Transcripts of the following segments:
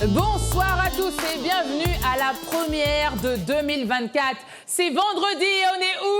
Bonsoir à tous et bienvenue à la première de 2024. C'est vendredi et on est où?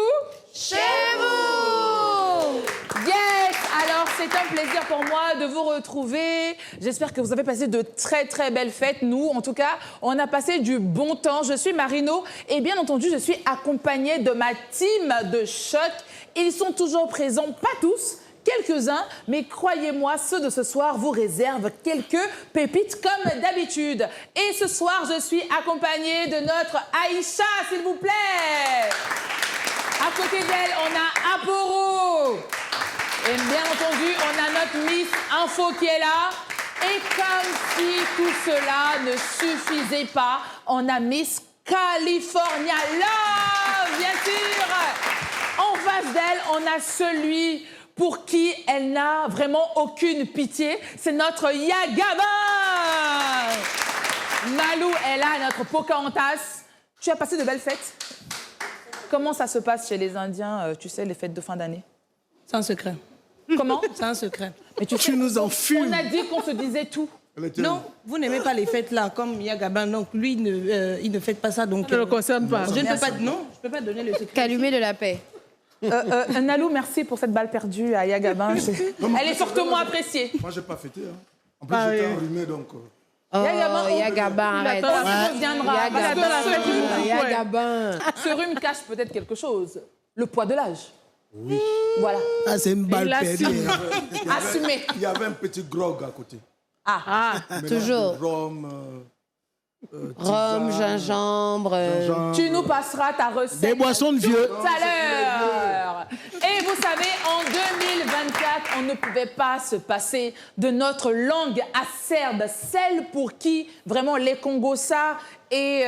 Chez vous! Yes! Alors, c'est un plaisir pour moi de vous retrouver. J'espère que vous avez passé de très, très belles fêtes. Nous, en tout cas, on a passé du bon temps. Je suis Marino et bien entendu, je suis accompagnée de ma team de choc. Ils sont toujours présents, pas tous, quelques-uns, mais croyez-moi, ceux de ce soir vous réservent quelques pépites comme d'habitude. Et ce soir, je suis accompagnée de notre Aïcha, s'il vous plaît. À côté d'elle, on a Aporo. Et bien entendu, on a notre Miss Info qui est là. Et comme si tout cela ne suffisait pas, on a Miss California Love, bien sûr. En face d'elle, on a celui pour qui elle n'a vraiment aucune pitié. C'est notre Yagaba. Nalou est là, notre Pocahontas. Tu as passé de belles fêtes? Comment ça se passe chez les Indiens, tu sais, les fêtes de fin d'année? C'est un secret. Comment? C'est un secret. Mais tu nous en fumes. On a dit qu'on se disait tout. Non, vous n'aimez pas les fêtes là, comme Yagaba. Donc lui, il ne fête pas ça. Donc, Ça ne le concerne pas. Je ne peux pas, non, je peux pas donner le secret. Calumet de la paix. Nalou, merci pour cette balle perdue à Yagabin. Elle est fortement appréciée. Moi, j'ai pas fêté. Hein. En plus, j'étais enrhumé, donc... Yagabin, arrête. La chose viendra. Yagabin. Ce rhume cache peut-être quelque chose. Le poids de l'âge. Oui. Voilà. Ah, c'est une balle perdue. Assumé. Il y avait un petit grog à côté. Toujours. Rhum, Rhum, tisane, gingembre. Tu nous passeras ta recette. Des boissons de vieux. Tout à l'heure. Et vous savez, en 2024, on ne pouvait pas se passer de notre langue acerbe, celle pour qui vraiment les Congossa. Et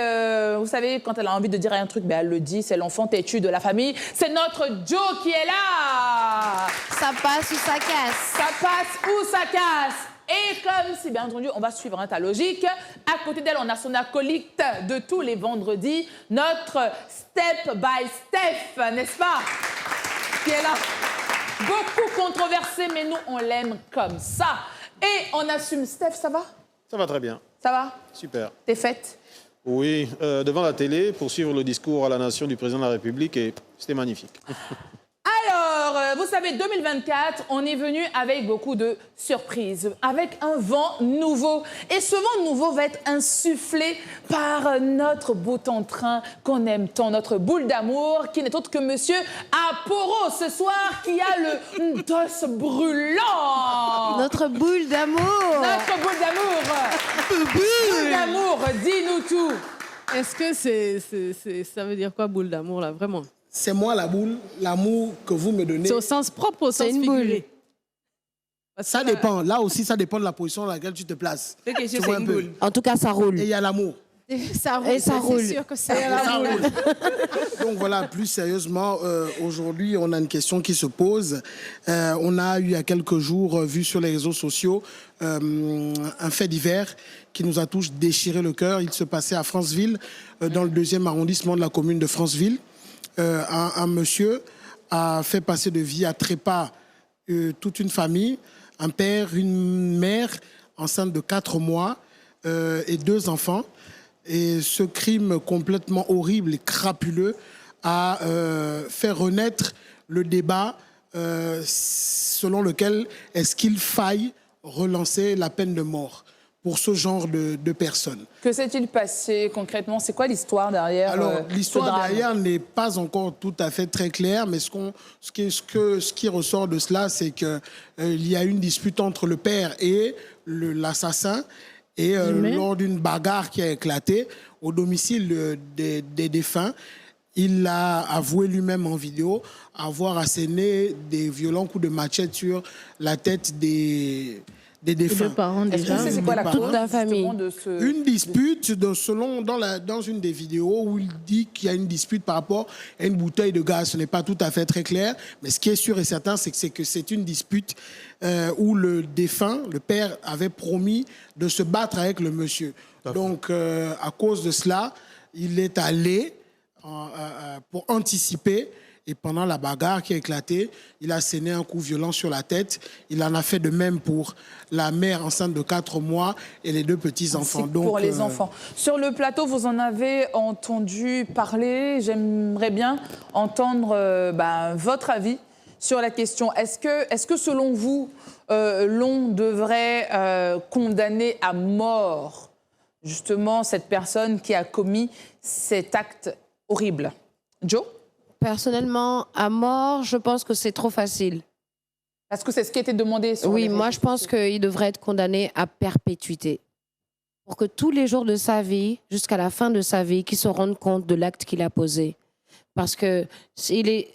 vous savez, quand elle a envie de dire un truc, ben elle le dit, c'est l'enfant têtu de la famille. C'est notre Joe qui est là. Ça passe ou ça casse? Ça passe ou ça casse. Et comme si, bien entendu, on va suivre ta logique, à côté d'elle, on a son acolyte de tous les vendredis, notre Step by Steph, n'est-ce pas? Qui est là. Beaucoup controversé, mais nous, on l'aime comme ça. Et on assume. Steph, ça va? Ça va très bien. Ça va? Super. T'es faite? Oui, devant la télé pour suivre le discours à la nation du président de la République et c'était magnifique. Alors, vous savez, 2024, on est venu avec beaucoup de surprises, avec un vent nouveau. Et ce vent nouveau va être insufflé par notre beau train qu'on aime tant, notre boule d'amour, qui n'est autre que Monsieur Aporo ce soir, qui a le dos brûlant. Notre boule d'amour. Notre boule d'amour. Boule d'amour, dis-nous tout. Est-ce que ça veut dire quoi, boule d'amour, là, vraiment? C'est moi la boule, l'amour que vous me donnez. C'est au sens propre, au sens une figuré. Ça dépend. Là aussi, ça dépend de la position dans laquelle tu te places. C'est que Tu c'est vois un une peu. boule. En tout cas, ça roule. Et il y a l'amour. Ça roule. Et ça roule. C'est sûr que ça Ça roule. Donc voilà, plus sérieusement, aujourd'hui, on a une question qui se pose. On a eu il y a quelques jours, vu sur les réseaux sociaux, un fait divers qui nous a tous déchiré le cœur. Il se passait à Franceville, dans le 2e arrondissement de la commune de Franceville. Un monsieur a fait passer de vie à trépas toute une famille, un père, une mère enceinte de 4 mois et 2 enfants. Et ce crime complètement horrible et crapuleux a fait renaître le débat selon lequel est-ce qu'il faille relancer la peine de mort pour ce genre de personnes. Que s'est-il passé concrètement? C'est quoi l'histoire derrière? Alors, l'histoire ce drame derrière n'est pas encore tout à fait très claire, mais ce qui ressort de cela, c'est qu'il y a une dispute entre le père et l'assassin. Et lors d'une bagarre qui a éclaté au domicile des défunts, il a avoué lui-même en vidéo avoir asséné des violents coups de machette sur la tête des défunts. Les parents déjà. C'est quoi la Toute cause, la famille. justement, de ce... Une dispute, dans une des vidéos où il dit qu'il y a une dispute par rapport à une bouteille de gaz. Ce n'est pas tout à fait très clair, mais ce qui est sûr et certain, c'est que c'est une dispute où le défunt, le père, avait promis de se battre avec le monsieur. Donc, à cause de cela, il est allé pour anticiper Et pendant la bagarre qui a éclaté, il a saigné un coup violent sur la tête. Il en a fait de même pour la mère enceinte de 4 mois et les 2 petits-enfants. C'est pour les enfants. Sur le plateau, vous en avez entendu parler. J'aimerais bien entendre votre avis sur la question. Est-ce que selon vous, l'on devrait condamner à mort justement cette personne qui a commis cet acte horrible? Jo? Personnellement, à mort, je pense que c'est trop facile. Est-ce que c'est ce qui était demandé sur Oui, les moi réseaux je pense sociaux? qu'il devrait être condamné à perpétuité. Pour que tous les jours de sa vie, jusqu'à la fin de sa vie, qu'il se rende compte de l'acte qu'il a posé. Parce que il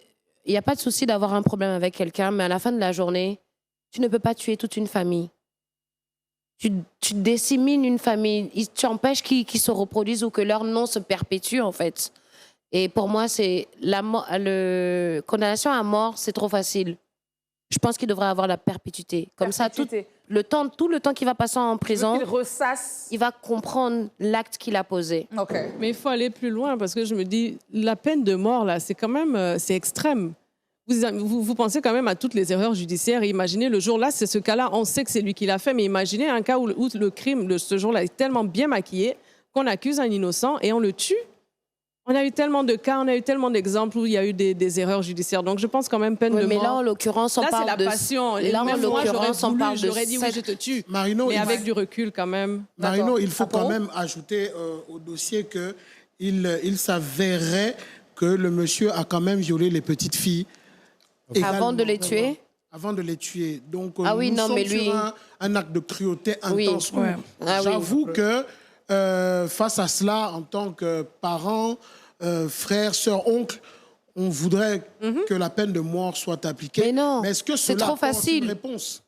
n'y a pas de souci d'avoir un problème avec quelqu'un, mais à la fin de la journée, tu ne peux pas tuer toute une famille. Tu dissémines une famille, tu empêches qu'ils se reproduisent ou que leur nom se perpétue, en fait. Et pour moi, c'est la condamnation à mort, c'est trop facile. Je pense qu'il devrait avoir la perpétuité. Comme ça, tout le temps qu'il va passer en prison, Il ressasse. il va comprendre l'acte qu'il a posé. Ok. Mais il faut aller plus loin parce que je me dis, la peine de mort, là, c'est quand même c'est extrême. Vous pensez quand même à toutes les erreurs judiciaires. Imaginez le jour-là, c'est ce cas-là, on sait que c'est lui qui l'a fait, mais imaginez un cas où le crime, ce jour-là, est tellement bien maquillé qu'on accuse un innocent et on le tue. On a eu tellement de cas, on a eu tellement d'exemples où il y a eu des erreurs judiciaires. Donc, je pense quand même peine de mort. Mais là, en l'occurrence, on là, parle c'est la de... passion. Et Là, en même moi, l'occurrence, on parle de... j'aurais dit, oui, je te tue. Marino, Mais avec du recul, quand même. Marino, il faut Apollo? quand même ajouter au dossier qu'il s'avérait que le monsieur a quand même violé les petites filles. Avant de les tuer? Avant de les tuer. Donc, Ah oui, nous non, sommes mais lui... sur un acte de cruauté Oui. intense. Ouais. Ah oui. J'avoue que face à cela, en tant que parents, frères, sœurs, oncles, on voudrait que la peine de mort soit appliquée. Mais non, est-ce que c'est cela trop apporte facile. une réponse?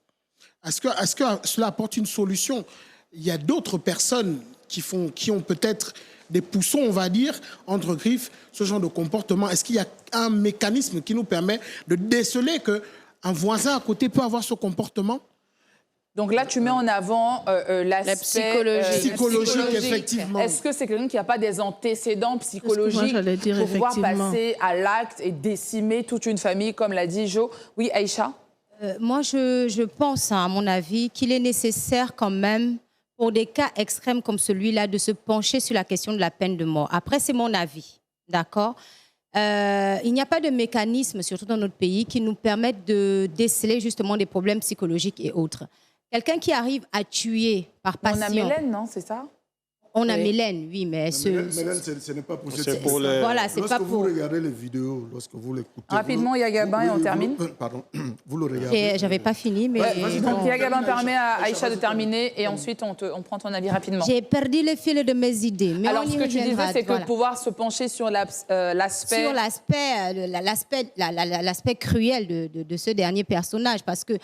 Est-ce que cela apporte une solution? Il y a d'autres personnes qui ont peut-être des poussons, on va dire, entre griffes, ce genre de comportement. Est-ce qu'il y a un mécanisme qui nous permet de déceler qu'un voisin à côté peut avoir ce comportement? Donc là, tu mets en avant l'aspect psychologique, effectivement. Est-ce que c'est quelqu'un qui n'a pas des antécédents psychologiques j'allais dire, pour pouvoir effectivement. passer à l'acte et décimer toute une famille, comme l'a dit Jo? Oui, Aïcha? Moi, je pense, à mon avis, qu'il est nécessaire quand même, pour des cas extrêmes comme celui-là, de se pencher sur la question de la peine de mort. Après, c'est mon avis, d'accord? Il n'y a pas de mécanisme, surtout dans notre pays, qui nous permettent de déceler justement des problèmes psychologiques et autres. Quelqu'un qui arrive à tuer par passion... On a Mélène, non? C'est ça? On a Mélène, oui, mais... Mélène, ce n'est pas pour cette C'est pour les... Voilà, c'est Lorsque pas vous pour... regardez les vidéos, lorsque vous l'écoutez... Rapidement, Yagaba, et on termine. Pardon, vous le regardez... Et j'avais pas fini, mais... Donc, Yagaba permet à Aïcha de vas-y, terminer et ensuite on prend ton avis rapidement. J'ai perdu le fil de mes idées. Mais Alors, on y ce que tu disais, reviendra, c'est que voilà. pouvoir se pencher sur l'aspect... Sur l'aspect cruel de ce dernier personnage, parce que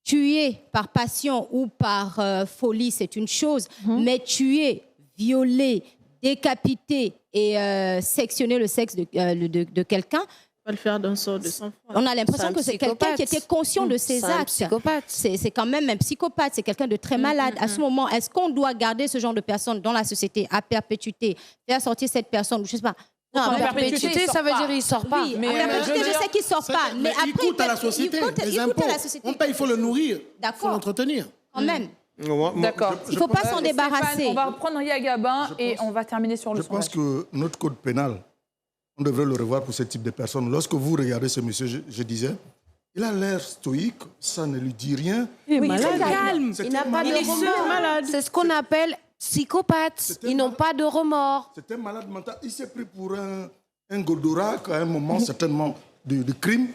tuer par passion ou par folie, c'est une chose, mais tuer, violer, décapiter et sectionner le sexe de quelqu'un, Pas le faire d'un sort de sang. on a l'impression que c'est quelqu'un qui était conscient de ses C'est un actes. psychopathe. C'est quand même un psychopathe, c'est quelqu'un de très malade. À ce moment, est-ce qu'on doit garder ce genre de personne dans la société à perpétuité, faire sortir cette personne, je sais pas. Non, En perpétuité, perpétuité, ça veut dire il sort pas. Oui, Mais, à perpétuité, je veux je dire- sais qu'il ne sort pas. Mais il après, coûte à la société, il les coûte impôts. à la société. On paye, il faut le nourrir, il faut D'accord. l'entretenir. Quand même. D'accord. Il ne faut pas s'en débarrasser. Stéphane, on va prendre Yagaba et on va terminer sur le Je pense sondage. que notre code pénal, on devrait le revoir pour ce type de personnes. Lorsque vous regardez ce monsieur, je disais, il a l'air stoïque, ça ne lui dit rien. Il est Oui, malade. très calme. Il n'a pas de Il est remords. malade. C'est ce qu'on appelle psychopathes. Ils n'ont pas de remords. C'est un malade mental. Il s'est pris pour un Goldorak à un moment, certainement, de crime.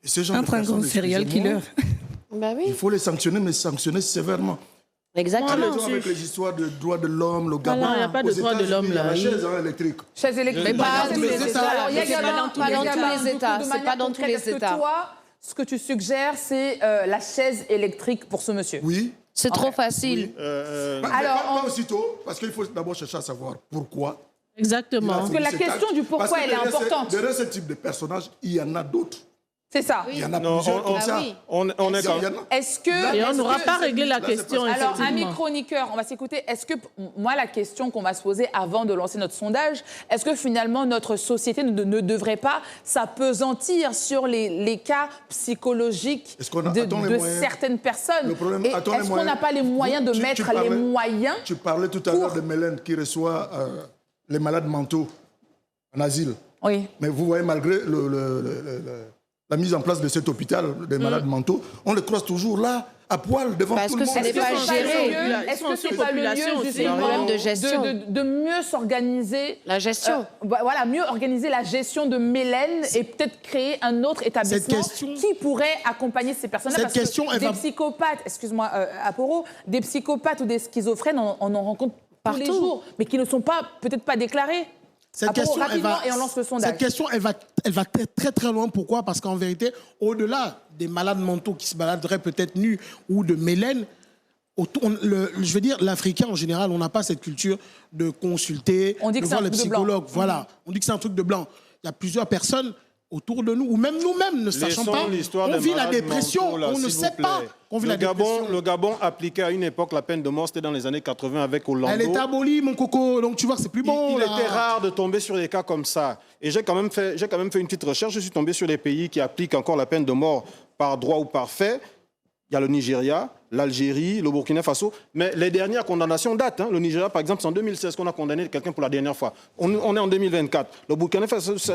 Et ce genre de Entre un personnes, gros serial excusez-moi, killer. Bah Il oui, faut les sanctionner, mais sanctionner sévèrement. exactement. Les gens avec les histoires de droits de l'homme, le Gabon. Voilà, il n'y a pas de aux droits de États-Unis, l'homme, il y a là. la chaise électrique. Chaise électrique. Mais pas Dans dans tous tous les les États. États. Alors, Yagaba, Pas dans tous les Yagaba, États. de C'est manière pas dans tous concrète, les est-ce que États. toi, ce que tu suggères, c'est la chaise électrique pour ce monsieur? Oui. C'est trop facile. Alors, Pas aussitôt, parce qu'il faut d'abord chercher à savoir pourquoi. Exactement. Parce que la question du pourquoi, elle est importante. Derrière ce type de personnage, il y en a d'autres. C'est ça. Il y en a Non, plusieurs comme ça. oui. on est quand Il y en même... a- Est-ce que... Là, Et on est-ce n'aura que- pas réglé la question, Alors, amis effectivement. chroniqueurs, on va s'écouter. Est-ce que, moi, la question qu'on va se poser avant de lancer notre sondage, est-ce que finalement notre société ne devrait pas s'apesantir sur les cas psychologiques Est-ce qu'on a- de attends les moyens. certaines personnes? Le problème, Et attends les est-ce qu'on moyens. n'a pas les moyens de Tu mettre parlais- les moyens? Tu parlais tout à l'heure de Mélène qui reçoit les malades mentaux en asile. Oui. Mais vous voyez, malgré la mise en place de cet hôpital des malades mentaux, on les croise toujours là, à poil, devant Parce tout que le monde. ce n'est pas géré. Est-ce que c'est pas le Population lieu aussi, justement un problème de gestion. de mieux s'organiser La gestion. voilà, mieux organiser la gestion de Mélène et peut-être créer un autre établissement question- qui pourrait accompagner ces personnes-là. Cette Parce question, que elle des va- psychopathes, excuse-moi, Aporo, des psychopathes ou des schizophrènes, on en rencontre tous les Partout. jours, mais qui ne sont pas, peut-être pas déclarés. Cette Aporo, question, rapidement, et on lance le sondage. Cette question, elle va très, très, très loin. Pourquoi? Parce qu'en vérité, au-delà des malades mentaux qui se baladeraient peut-être nus ou de Mélène, je veux dire, l'Africain en général, on n'a pas cette culture de consulter, On dit que de c'est voir un les truc de blanc. psychologues. Voilà, on dit que c'est un truc de blanc. Il y a plusieurs personnes autour de nous, ou même nous-mêmes, ne sachant Laissons pas, l'histoire on des vit la malades dépression, mentaux, là, on ne s'il sait vous pas plaît. qu'on vit la dépression. Le Gabon appliquait à une époque la peine de mort, c'était dans les années 80 avec Hollande. Elle est abolie, mon coco, donc tu vois que c'est plus bon. Il là. était rare de tomber sur des cas comme ça. Et j'ai quand même fait une petite recherche. Je suis tombé sur des pays qui appliquent encore la peine de mort par droit ou par fait. Il y a le Nigeria, l'Algérie, le Burkina Faso. Mais les dernières condamnations datent. Le Nigeria, par exemple, c'est en 2016 qu'on a condamné quelqu'un pour la dernière fois. On est en 2024. Le Burkina Faso, c'est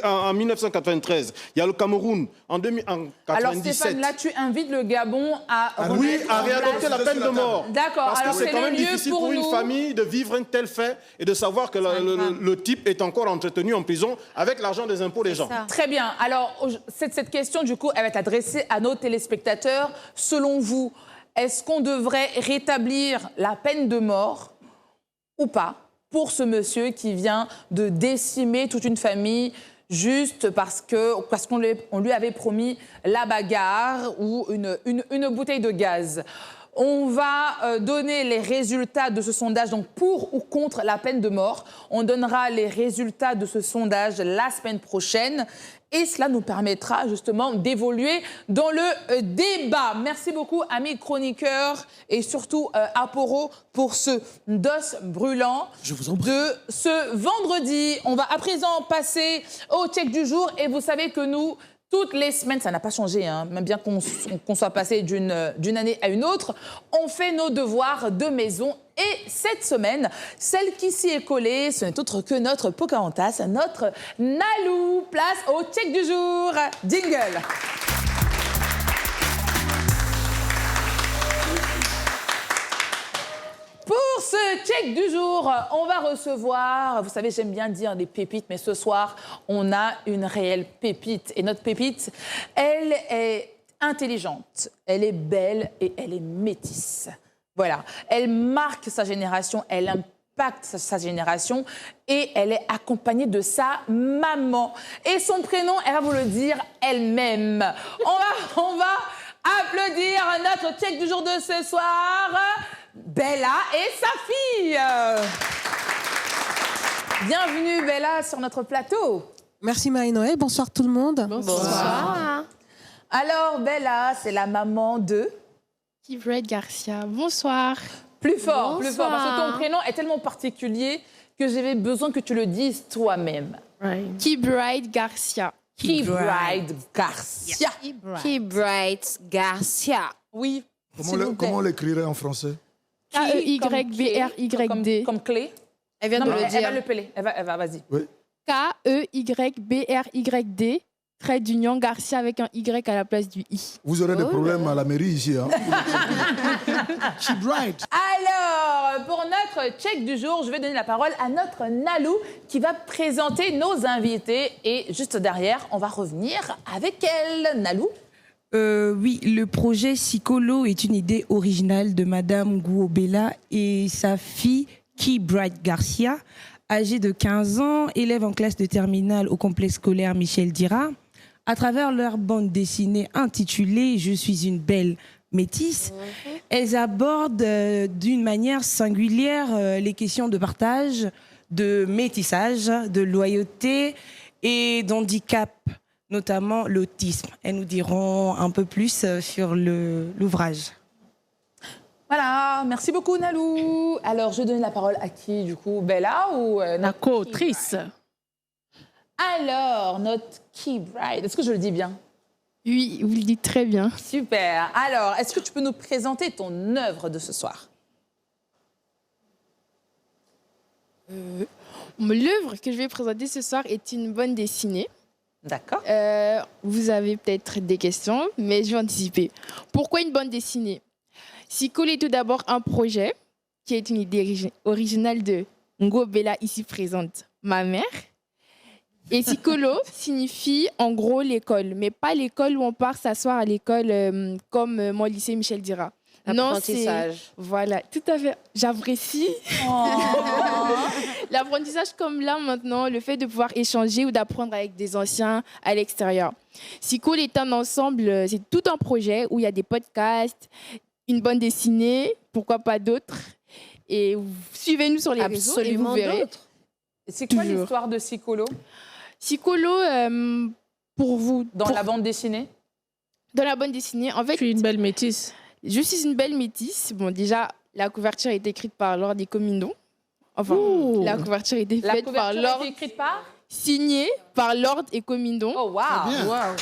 en 1993. Il y a le Cameroun en 1997. Alors Stéphane, là tu invites le Gabon à Oui, remettre à en réadopter place- la peine de mort. D'accord, Parce alors que c'est c'est quand le même lieu difficile pour pour une nous. famille de vivre un tel fait et de savoir que le type est encore entretenu en prison avec l'argent des impôts des gens. ça. Très bien. Alors, cette question, du coup, elle va être adressée à nos téléspectateurs. Selon vous, est-ce qu'on devrait rétablir la peine de mort ou pas pour ce monsieur qui vient de décimer toute une famille juste parce qu'on lui avait promis la bagarre ou une bouteille de gaz? On va donner les résultats de ce sondage, donc pour ou contre la peine de mort. On donnera les résultats de ce sondage la semaine prochaine. Et cela nous permettra justement d'évoluer dans le débat. Merci beaucoup, amis chroniqueurs, et surtout Aporo, pour ce dos brûlant Je vous en prie. de ce vendredi. On va à présent passer au check du jour. Et vous savez que nous, toutes les semaines, ça n'a pas changé, hein, même bien qu'on soit passé d'une année à une autre, on fait nos devoirs de maison. Et cette semaine, celle qui s'y est collée, ce n'est autre que notre Pocahontas, notre Nalou. Place au check du jour. Jingle. Pour ce check du jour, on va recevoir, vous savez, j'aime bien dire des pépites, mais ce soir, on a une réelle pépite. Et notre pépite, elle est intelligente, elle est belle et elle est métisse. Voilà, elle marque sa génération, elle impacte sa génération et elle est accompagnée de sa maman. Et son prénom, elle va vous le dire elle-même. On va applaudir notre check du jour de ce soir, Bella et sa fille. Bienvenue Bella sur notre plateau. Merci Marie-Noël, bonsoir tout le monde. Bonsoir. Alors Bella, c'est la maman de... Kibred Garcia, bonsoir. Plus fort, parce que ton prénom est tellement particulier que j'avais besoin que tu le dises toi-même. Kibred Garcia. Kibred Garcia. Kibred Garcia. Oui. s'il vous plaît. Comment on l'écrirait en français? K-E-Y-B-R-Y-D. Comme clé. Elle vient de Non, le elle va dire. le peler. Elle va, vas-y. Oui. K-E-Y-B-R-Y-D. Trait d'union Garcia avec un Y à la place du I. Vous aurez des problèmes à la mairie ici. Hein. She bright. Alors, pour notre check du jour, je vais donner la parole à notre Nalou qui va présenter nos invités. Et juste derrière, on va revenir avec elle. Nalou. Oui, le projet Sikolo est une idée originale de Madame Gouobela et sa fille, Kibred Garcia, âgée de 15 ans, élève en classe de terminale au complexe scolaire Michel Dira. À travers leur bande dessinée intitulée « Je suis une belle métisse », elles abordent d'une manière singulière les questions de partage, de métissage, de loyauté et d'handicap. notamment l'autisme. Elles nous diront un peu plus sur l'ouvrage. Voilà, merci beaucoup Nalou. Alors, je donne la parole à qui du coup? Bella ou La co-autrice. Alors, notre Key Bride, est-ce que je le dis bien? Oui, vous le dites très bien. Super. Alors, est-ce que tu peux nous présenter ton œuvre de ce soir? L'œuvre que je vais présenter ce soir est une bande dessinée. D'accord. Vous avez peut-être des questions, mais je vais anticiper. Pourquoi une bande dessinée? Sikolo est tout d'abord un projet qui est une idée originale de Ngo Bella, ici présente, ma mère. Et Sikolo signifie en gros l'école, mais pas l'école où on part s'asseoir à l'école comme mon lycée Michel Dira. L'apprentissage. Voilà, tout à fait. J'apprécie. L'apprentissage comme là maintenant, le fait de pouvoir échanger ou d'apprendre avec des anciens à l'extérieur. Sikolo est un ensemble, c'est tout un projet où il y a des podcasts, une bande dessinée, pourquoi pas d'autres. Et suivez-nous sur les réseaux et vous verrez. C'est quoi Toujours. l'histoire de Sikolo Sikolo, pour vous. dans la bande dessinée? Dans la bande dessinée, en fait. Je suis une belle métisse. Je suis une belle métisse. Bon, déjà, la couverture est écrite par Lord et Comindon. Enfin, la couverture est faite par couverture Lord. est écrite par? Signée par Lord et Comindon. Oh, waouh! Bien.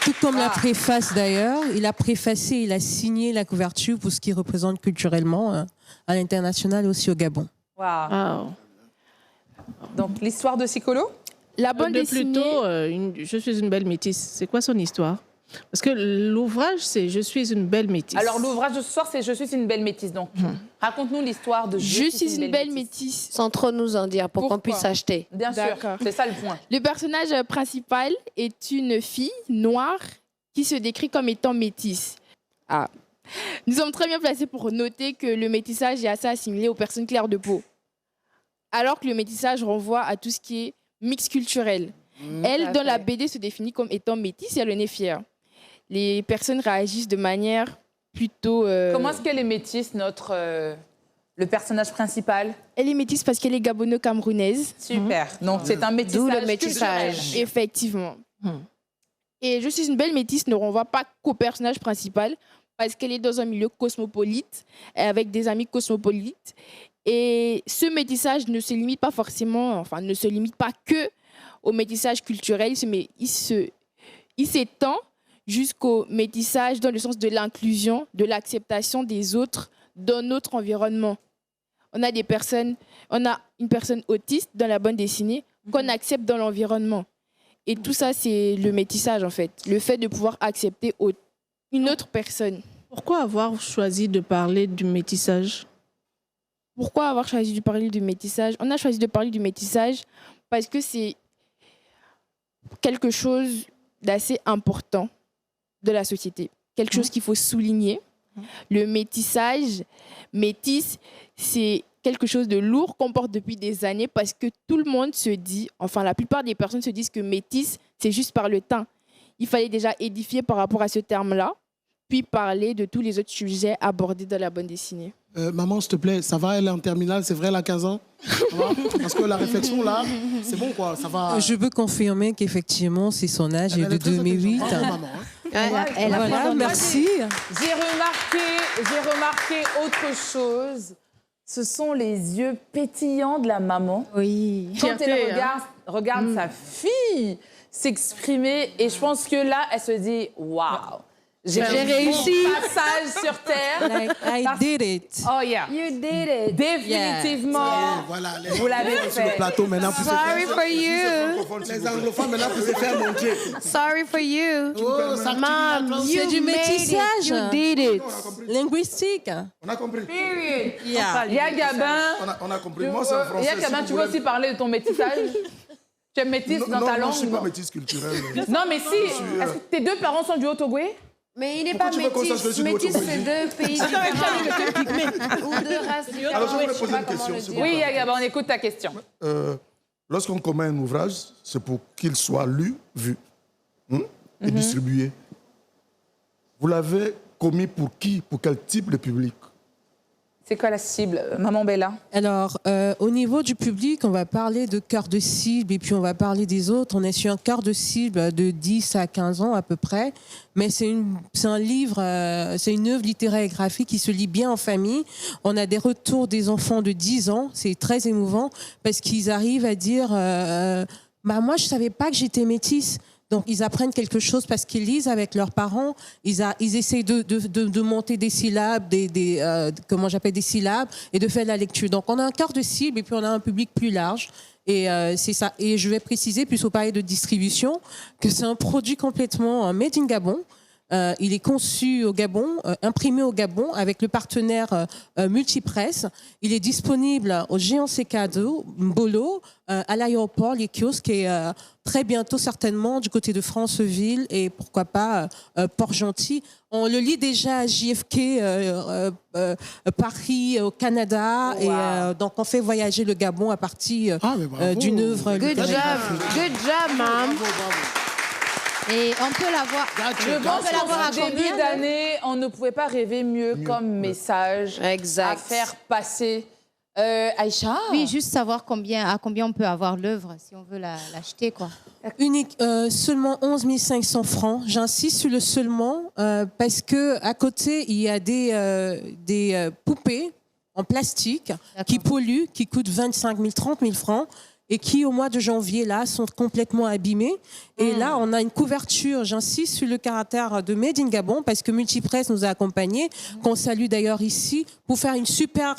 Tout comme la préface d'ailleurs, il a préfacé, il a signé la couverture pour ce qu'il représente culturellement à l'international et aussi au Gabon. Waouh! Donc, l'histoire de Sikolo? La bande dessinée. Plutôt, je suis une belle métisse. C'est quoi son histoire? Parce que l'ouvrage, c'est Je suis une belle métisse. Alors, l'ouvrage de ce soir, c'est Je suis une belle métisse. Donc, raconte-nous l'histoire de Je suis une belle métisse. Sans trop nous en dire pour qu'on Pourquoi puisse acheter. Bien sûr, D'accord. c'est ça le point. Le personnage principal est une fille noire qui se décrit comme étant métisse. Ah. Nous sommes très bien placés pour noter que le métissage est assez assimilé aux personnes claires de peau. Alors que le métissage renvoie à tout ce qui est mix culturel. Elle, dans la BD, se définit comme étant métisse et elle en est fière. Les personnes réagissent de manière plutôt... Comment est-ce qu'elle est métisse, le personnage principal? Elle est métisse parce qu'elle est gabono-camerounaise. Super. Donc, c'est un métissage. D'où le métissage. culturel. Effectivement. Et Je suis une belle métisse ne renvoie pas qu'au personnage principal parce qu'elle est dans un milieu cosmopolite avec des amis cosmopolites. Et ce métissage ne se limite pas forcément, enfin, ne se limite pas que au métissage culturel, mais il s'étend jusqu'au métissage dans le sens de l'inclusion, de l'acceptation des autres dans notre environnement. On a une personne autiste dans la bande dessinée qu'on accepte dans l'environnement. Et tout ça, c'est le métissage, en fait. Le fait de pouvoir accepter une autre personne. Pourquoi avoir choisi de parler du métissage? Pourquoi avoir choisi de parler du métissage? On a choisi de parler du métissage parce que c'est quelque chose d'assez important de la société. Quelque chose qu'il faut souligner. Le métissage, métisse, c'est quelque chose de lourd qu'on porte depuis des années parce que tout le monde se dit, enfin la plupart des personnes se disent que métisse, c'est juste par le teint. Il fallait déjà édifier par rapport à ce terme-là, puis parler de tous les autres sujets abordés dans la bande dessinée. Maman, s'il te plaît, ça va, elle est en terminale, c'est vrai, elle a 15 ans? Ça va? Parce que la réflexion, là, c'est bon, quoi, ça va. Je peux confirmer qu'effectivement, c'est son âge Elle est de est très 2008. intelligente. Bravo, maman, hein. Voilà, merci. J'ai remarqué autre chose. Ce sont les yeux pétillants de la maman. Oui. Quand Fierté, elle regarde sa fille s'exprimer, et je pense que là, elle se dit waouh, j'ai réussi. Passage sur terre. Like, I did it. Oh yeah. You did it. Définitivement. Voilà, les Vous l'avez sur le fait. plateau maintenant pour se Sorry faire. for you. Les anglophones maintenant pour se faire montrer. Sorry for you. Oh, ça Mom, C'est du you made it. métissage. You did it. Linguistique. On a compris. Period. Yeah. Il y a Gabin. On a compris. Moi, c'est en français. Il y a Gabin, si tu vous veux voulez. aussi parler de ton métissage? Tu es métisse Non, dans ta non, langue? je ne suis pas métisse culturelle. Non, mais si. Est-ce que tes deux parents sont du Haut-Togoé? Mais il n'est Pourquoi pas tu veux qu'on sache que métis. je suis du Métis, Haut-Togo c'est deux pays différents. Ou deux races différentes. Alors, je voudrais sais poser pas une comment question, le s'il dire. vous Oui, Gabin, on écoute ta question. Lorsqu'on commet un ouvrage, c'est pour qu'il soit lu, vu et distribué. Vous l'avez commis pour qui? Pour quel type de public? C'est quoi la cible, Maman Bella? Alors, au niveau du public, on va parler de cœur de cible et puis on va parler des autres. On est sur un cœur de cible de 10 à 15 ans à peu près. Mais c'est un livre, c'est une œuvre littéraire et graphique qui se lit bien en famille. On a des retours des enfants de 10 ans. C'est très émouvant parce qu'ils arrivent à dire moi, je savais pas que j'étais métisse. Donc, ils apprennent quelque chose parce qu'ils lisent avec leurs parents. Ils essayent de monter des syllabes, comment j'appelle, des syllabes, et de faire de la lecture. Donc, on a un cœur de cible et puis on a un public plus large. Et c'est ça. Et je vais préciser, puisqu'on parlait de distribution, que c'est un produit complètement made in Gabon. Il est conçu au Gabon, imprimé au Gabon avec le partenaire Multipresse. Il est disponible au Géant C-Cadeau, Mbolo, à l'aéroport, les kiosques, et très bientôt certainement du côté de Franceville et pourquoi pas Port-Gentil. On le lit déjà à JFK, Paris, au Canada. Wow. Et donc on fait voyager le Gabon à partir d'une œuvre. Good job, ma'am. Et on peut l'avoir. Je pense qu'en début d'année, on ne pouvait pas rêver mieux comme message à faire passer. Aïcha? Oui, juste savoir à combien on peut avoir l'œuvre si on veut l'acheter, quoi. Unique, seulement 11 500 francs. J'insiste sur le seulement parce que à côté il y a des poupées en plastique qui polluent, qui coûtent 25 000, 30 000 francs. Et qui, au mois de janvier, là, sont complètement abîmés. Et là, on a une couverture, j'insiste sur le caractère de Made in Gabon, parce que Multipresse nous a accompagnés, qu'on salue d'ailleurs ici, pour faire une super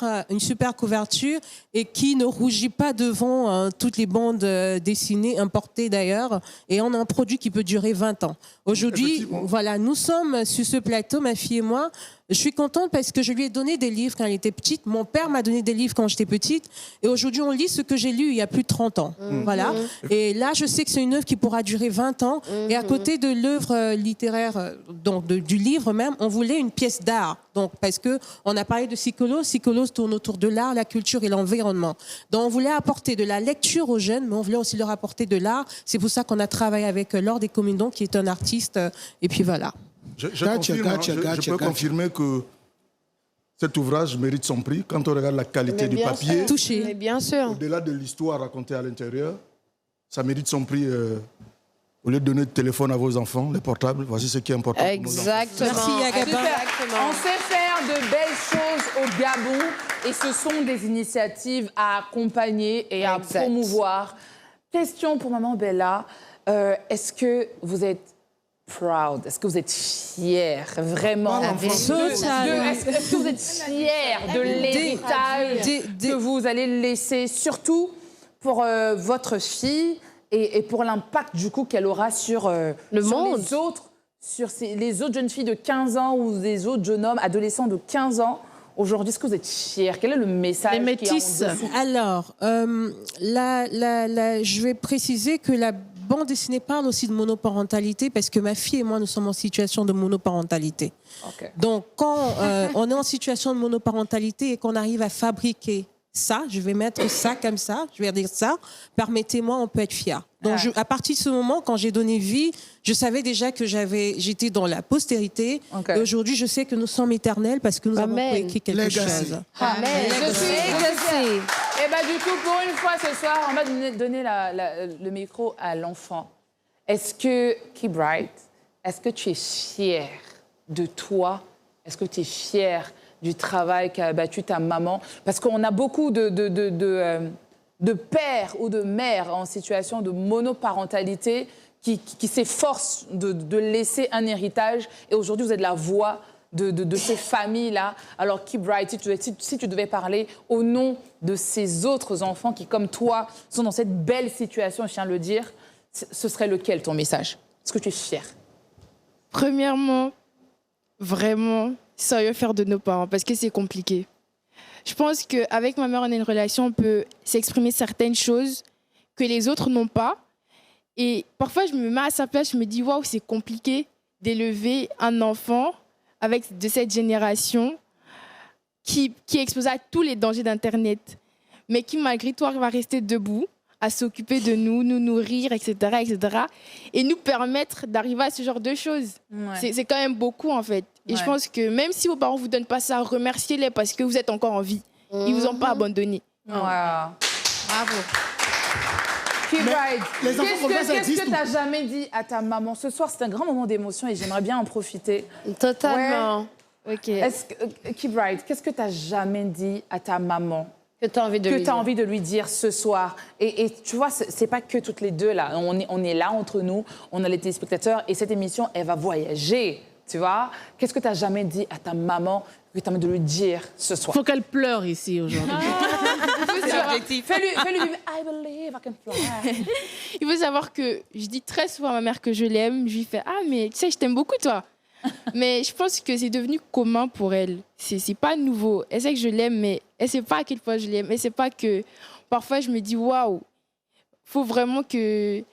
couverture et qui ne rougit pas devant toutes les bandes dessinées, importées d'ailleurs. Et on a un produit qui peut durer 20 ans. Aujourd'hui, voilà, nous sommes sur ce plateau, ma fille et moi. Je suis contente parce que je lui ai donné des livres quand elle était petite. Mon père m'a donné des livres quand j'étais petite. Et aujourd'hui, on lit ce que j'ai lu il y a plus de 30 ans. Voilà. Et là, je sais que c'est une œuvre qui pourra durer 20 ans. Et à côté de l'œuvre littéraire, donc du livre même, on voulait une pièce d'art. Donc, parce que on a parlé de Psycholo. Psycholo tourne autour de l'art, la culture et l'environnement. Donc, on voulait apporter de la lecture aux jeunes, mais on voulait aussi leur apporter de l'art. C'est pour ça qu'on a travaillé avec Laure Descomindons, qui est un artiste. Et puis voilà. Je peux confirmer que cet ouvrage mérite son prix. Quand on regarde la qualité du papier, touché. Mais bien sûr. Au-delà de l'histoire racontée à l'intérieur, ça mérite son prix. Au lieu de donner de téléphone à vos enfants, les portables, voici ce qui est important. Exactement. Merci, Agaba. On sait faire de belles choses au Gabon et ce sont des initiatives à accompagner et à promouvoir. Question pour Maman Bella. Est-ce que vous êtes proud? Est-ce que vous êtes fière vraiment? Est-ce que vous êtes fière de l'héritage que vous allez laisser, surtout pour votre fille et pour l'impact du coup qu'elle aura sur le monde, les autres jeunes filles de 15 ans ou les autres jeunes hommes, adolescents de 15 ans? Aujourd'hui, est-ce que vous êtes fiers? Quel est le message? Les métisses. Alors, je vais préciser que la bande dessinée parle aussi de monoparentalité parce que ma fille et moi, nous sommes en situation de monoparentalité. Okay. Donc, quand on est en situation de monoparentalité et qu'on arrive à fabriquer ça, je vais mettre ça comme ça, je vais dire ça, permettez-moi, on peut être fier. Donc, à partir de ce moment, quand j'ai donné vie, je savais déjà que j'étais dans la postérité. Okay. Et aujourd'hui, je sais que nous sommes éternels parce que nous avons écrit quelque chose. Amen. Et bien, du coup, pour une fois ce soir, on va donner le micro à l'enfant. Est-ce que, Keybright, est-ce que tu es fier de toi? Est-ce que tu es fier du travail qu'a abattu ta maman? Parce qu'on a beaucoup de pères ou de mères en situation de monoparentalité qui s'efforcent de laisser un héritage. Et aujourd'hui, vous êtes la voix de ces familles-là. Alors, Keybright, si tu devais parler au nom de ces autres enfants qui, comme toi, sont dans cette belle situation, je tiens à le dire, ce serait lequel ton message? Est-ce que tu es fier? Premièrement, vraiment, sérieux faire de nos parents, parce que c'est compliqué. Je pense qu'avec ma mère, on a une relation, on peut s'exprimer certaines choses que les autres n'ont pas. Et parfois, je me mets à sa place, je me dis, waouh, c'est compliqué d'élever un enfant de cette génération qui est exposé à tous les dangers d'Internet, mais qui, malgré tout, va rester debout à s'occuper de nous, nous nourrir, etc., etc. Et nous permettre d'arriver à ce genre de choses. Ouais. C'est quand même beaucoup, en fait. Et je pense que même si vos parents ne vous donnent pas ça, remerciez-les parce que vous êtes encore en vie. Ils ne vous ont pas abandonné. Wow. Bravo. Keybride, les enfants comme ça, ça qu'est-ce existe que tu n'as jamais dit à ta maman? Ce soir, c'est un grand moment d'émotion et j'aimerais bien en profiter. Totalement. Ok. Keybride, qu'est-ce que tu n'as jamais dit à ta maman? Que tu as envie de Que lui tu as dire. envie de lui dire ce soir. Et tu vois, c'est pas que toutes les deux là. On est là entre nous, on a les téléspectateurs et cette émission, elle va voyager. Tu vois? Qu'est-ce que tu n'as jamais dit à ta maman que tu as envie de lui dire ce soir? Faut qu'elle pleure ici aujourd'hui. Fais-lui vivre I believe I can fly. Il faut savoir que je dis très souvent à ma mère que je l'aime. Je lui fais « Ah, mais tu sais, je t'aime beaucoup, toi !» Mais je pense que c'est devenu commun pour elle. C'est pas nouveau. Elle sait que je l'aime, mais elle sait pas à quel point je l'aime. Elle sait pas que parfois je me dis « Waouh, faut vraiment que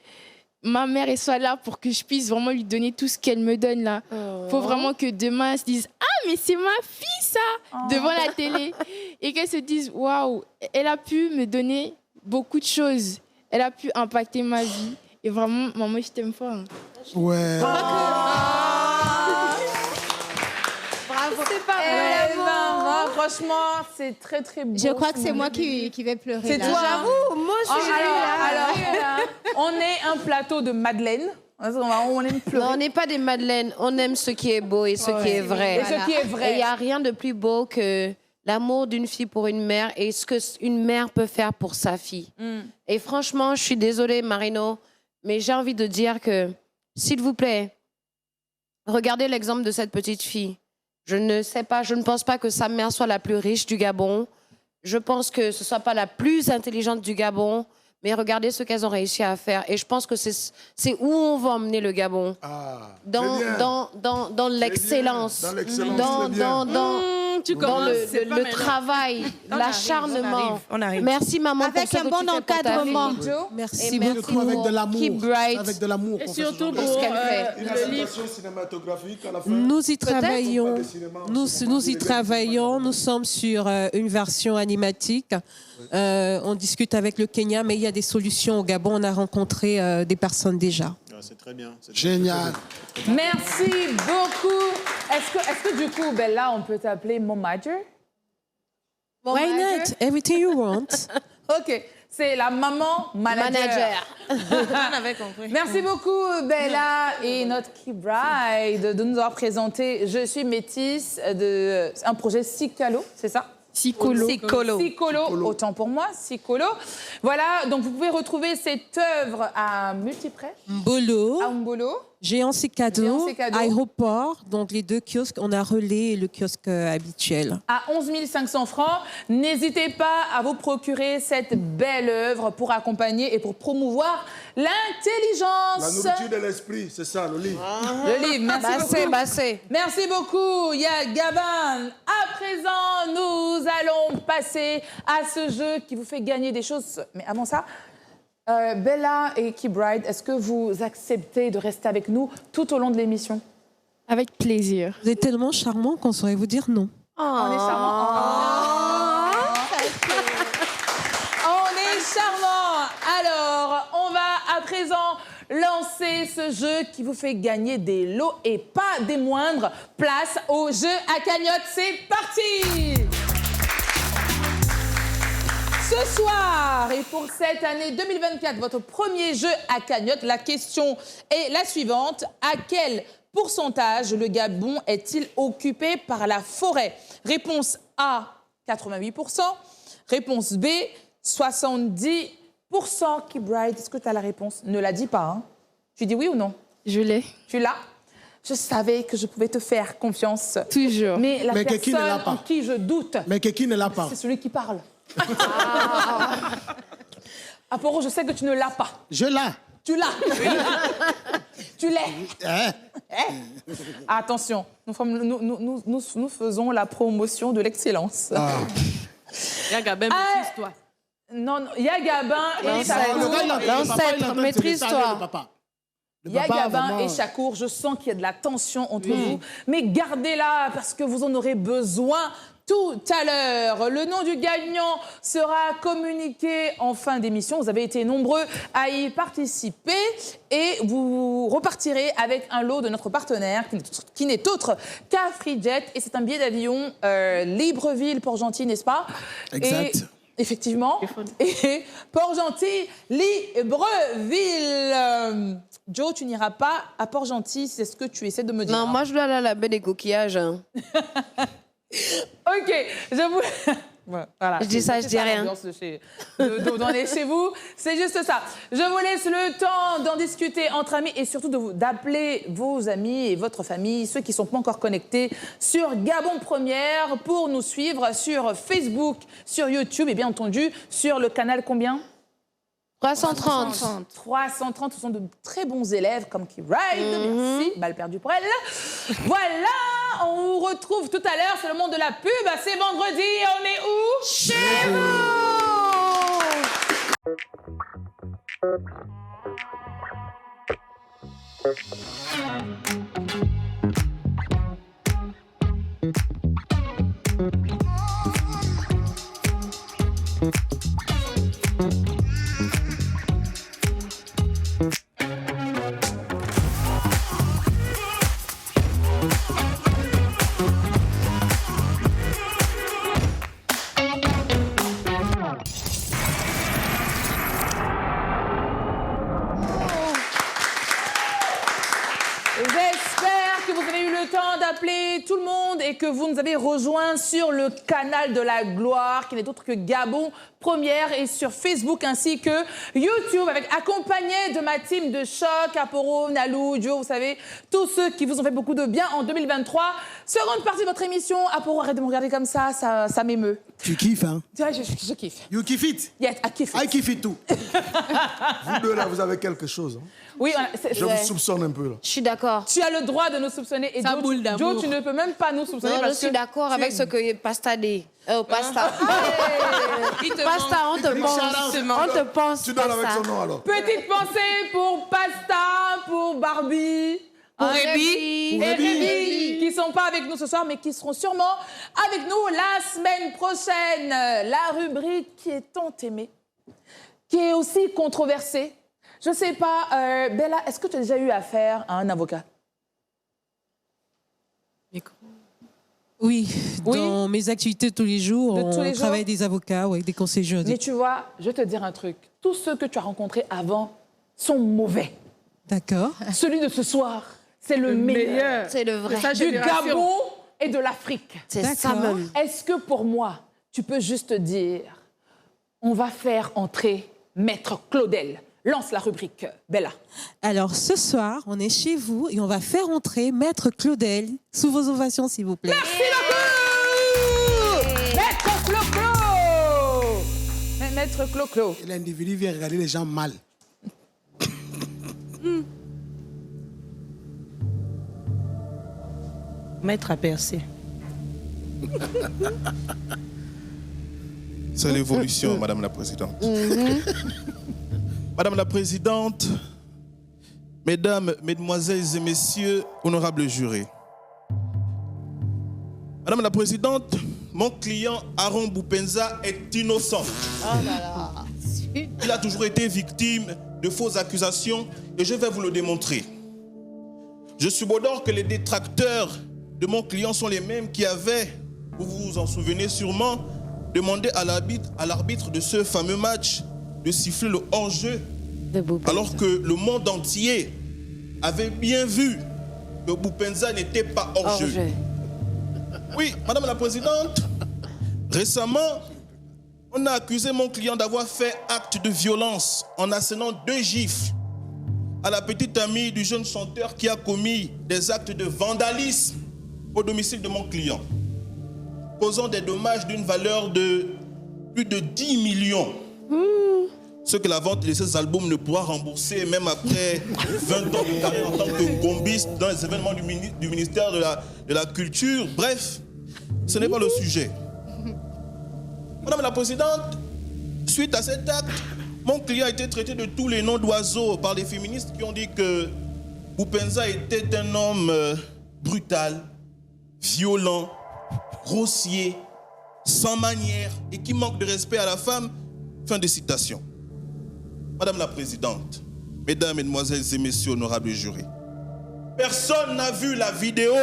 ma mère elle soit là pour que je puisse vraiment lui donner tout ce qu'elle me donne là. Faut vraiment que demain elle se dise « Ah, mais c'est ma fille, ça !» devant la télé. Et qu'elle se dise « Waouh, elle a pu me donner beaucoup de choses. Elle a pu impacter ma vie. Et vraiment, maman, je t'aime fort. » Ouais. Bravo. C'est pas Eh ben, moi, franchement, c'est très très beau. Je crois que ce c'est moment. moi qui vais pleurer. C'est là. toi. J'avoue, moi je suis Alors, on est un plateau de Madeleine. On aime pleurer. Non, on n'est pas des madeleines. On aime ce qui est beau et ce qui est vrai. Et ce qui est vrai. Et il n'y a rien de plus beau que l'amour d'une fille pour une mère et ce qu'une mère peut faire pour sa fille. Et franchement, je suis désolée, Marino, mais j'ai envie de dire que, s'il vous plaît, regardez l'exemple de cette petite fille. Je ne sais pas, je ne pense pas que sa mère soit la plus riche du Gabon. Je pense que ce ne soit pas la plus intelligente du Gabon. Mais regardez ce qu'elles ont réussi à faire. Et je pense que c'est où on va emmener le Gabon. Dans l'excellence. Dans l'excellence. Dans le travail, l'acharnement. On arrive. Merci, maman, Avec pour ce un que bon tu fais pour ta encadrement. fille. Merci Et beaucoup. merci Avec de l'amour. Keep bright. Avec de l'amour. Et qu'on fait ce surtout genre de pour choses. qu'elle fait. Une le livre. adaptation cinématographique à la fin. Nous y Peut-être. travaillons. Pas de cinéma, Nous y travaillons. Nous sommes sur une version animatique. On discute avec le Kenya, mais il y a des solutions au Gabon. On a rencontré des personnes déjà. C'est très bien. Génial. Merci beaucoup. Est-ce que du coup, Bella, on peut t'appeler Mon Major? Why not? Everything you want. Ok, c'est la maman manager. On avait compris. Merci beaucoup, Bella et notre Keybride, de nous avoir présenté Je suis métisse, un projet Sikalo, c'est ça? Sicolo. Sicolo, autant pour moi, Sicolo. Voilà, donc vous pouvez retrouver cette œuvre à multiprès, Mbolo, à Mbolo. Géant C'est Cadeau, Géant C'est Cadeau. Aéroport, donc les deux kiosques, on a Relais et le kiosque habituel. À 11 500 francs. N'hésitez pas à vous procurer cette belle œuvre pour accompagner et pour promouvoir La l'intelligence. nourriture de l'esprit, c'est ça, le livre. Le livre, merci beaucoup. Bassé. Merci beaucoup, Yagaban. À présent, nous allons passer à ce jeu qui vous fait gagner des choses. Mais avant ça, Bella et Keybride, est-ce que vous acceptez de rester avec nous tout au long de l'émission? Avec plaisir. Vous êtes tellement charmant qu'on saurait vous dire non. On est charmant. On est charmant. Alors, on va à présent lancer ce jeu qui vous fait gagner des lots et pas des moindres. Place au jeu à cagnotte. C'est parti! Ce soir et pour cette année 2024, votre premier jeu à cagnotte, la question est la suivante. À quel pourcentage le Gabon est-il occupé par la forêt? Réponse A, 88%. Réponse B, 70%. Keybride, est-ce que tu as la réponse? Ne la dis pas, hein. Tu dis oui ou non? Je l'ai. Tu l'as? Je savais que je pouvais te faire confiance. Toujours. Mais la Mais Keki ne l'a personne pas. en qui je doute, Mais Keki ne l'a pas. c'est celui qui parle. Aporo, je sais que tu ne l'as pas. Je l'ai. Tu l'as. Tu l'es. Hein? Attention, nous faisons la promotion de l'excellence. Yagabin, Ah. maîtrise-toi. Non, Yagabin et Chakour. Le gars, il a- le papa, il est en train de se maîtrise-toi. laisser aller, le papa. Le papa, Yagabin vraiment, et Chakour, je sens qu'il y a de la tension entre vous. Mais gardez-la parce que vous en aurez besoin tout à l'heure. Le nom du gagnant sera communiqué en fin d'émission. Vous avez été nombreux à y participer et vous repartirez avec un lot de notre partenaire qui n'est autre qu'Afrijet. Et c'est un billet d'avion Libreville-Port-Gentil, n'est-ce pas? Exact. Et effectivement. Et Port-Gentil, Libreville. Joe, tu n'iras pas à Port-Gentil, c'est ce que tu essaies de me dire. Non, moi je dois aller à la baie des coquillages. Hein. Ok, je vous... Voilà, je dis ça, je dis rien. D'en est chez vous, c'est juste ça. Je vous laisse le temps d'en discuter entre amis et surtout d'appeler vos amis et votre famille, ceux qui ne sont pas encore connectés sur Gabon Première pour nous suivre sur Facebook, sur YouTube et bien entendu sur le canal combien ? 330. 330, ce sont de très bons élèves comme Key Ride. Merci, balle perdue pour elle. Voilà, on vous retrouve tout à l'heure, c'est le monde de la pub. C'est vendredi, on est où? Chez J'espère que vous avez eu le temps d'appeler tout le monde et que vous nous avez rejoints sur le canal de la gloire, qui n'est autre que Gabon Première, et sur Facebook ainsi que YouTube, accompagné de ma team de choc, Aporo, Nalou, Joe, vous savez, tous ceux qui vous ont fait beaucoup de bien en 2023. Seconde partie de votre émission. Aporo, arrête de me regarder comme ça m'émeut. Tu kiffes, hein? Ouais, je kiffe. You kiff it? Yes, I kiff it. I kiff it too. Vous deux, là, vous avez quelque chose. Hein. Oui, Je vous soupçonne un peu, là. Je suis d'accord. Tu as le droit de nous soupçonner. Et Joe, tu ne peux même pas nous soupçonner. Non, parce je suis que d'accord avec ce que Pasta dit. Pasta. Pasta, on te pense. On te pense. Tu donnes avec Pasta. son nom, alors. Petite pensée pour Pasta, pour Barbie, pour Rébi. et Rébi, qui ne sont pas avec nous ce soir, mais qui seront sûrement avec nous la semaine prochaine. La rubrique qui est tant aimée, qui est aussi controversée. Je ne sais pas, Bella, est-ce que tu as déjà eu affaire à un avocat? Oui, dans mes activités de tous les jours, De tous les on travaille jours. des avocats, ouais, des conseils Mais juridiques. tu vois, je vais te dire un truc. Tous ceux que tu as rencontrés avant sont mauvais. D'accord. Celui de ce soir, c'est le meilleur. C'est le vrai. Du Gabon et de l'Afrique. C'est ça D'accord. même. Est-ce que pour moi, tu peux juste dire, on va faire entrer Maître Claudel? Lance la rubrique, Bella. Alors, ce soir, on est chez vous et on va faire entrer Maître Claudel. Sous vos ovations, s'il vous plaît. Merci beaucoup Maître Clo-Clo. Maître Clo-Clo. Et l'individu vient regarder les gens mal. Maître à percer. C'est l'évolution, Madame la Présidente. Madame la Présidente, Mesdames, Mesdemoiselles et Messieurs, honorables jurés. Madame la Présidente, mon client Aaron Boupenza est innocent. Il a toujours été victime de fausses accusations et je vais vous le démontrer. Je subodore que les détracteurs de mon client sont les mêmes qui avaient, vous vous en souvenez sûrement, demandé à l'arbitre de ce fameux match de siffler le hors-jeu, alors que le monde entier avait bien vu que Boupenza n'était pas hors-jeu. Oui, Madame la Présidente, récemment, on a accusé mon client d'avoir fait acte de violence en assénant 2 gifles à la petite amie du jeune chanteur qui a commis des actes de vandalisme au domicile de mon client, causant des dommages d'une valeur de plus de 10 millions. Ce que la vente de ces albums ne pourra rembourser même après 20 ans de carrière en tant que gombiste dans les événements du ministère de la Culture. Bref, ce n'est pas le sujet. Madame la Présidente, suite à cet acte, mon client a été traité de tous les noms d'oiseaux par les féministes qui ont dit que Boupenza était un homme brutal, violent, grossier, sans manière et qui manque de respect à la femme. Fin de citation. Madame la Présidente, Mesdames, Mesdemoiselles et Messieurs honorables jurés, personne n'a vu la vidéo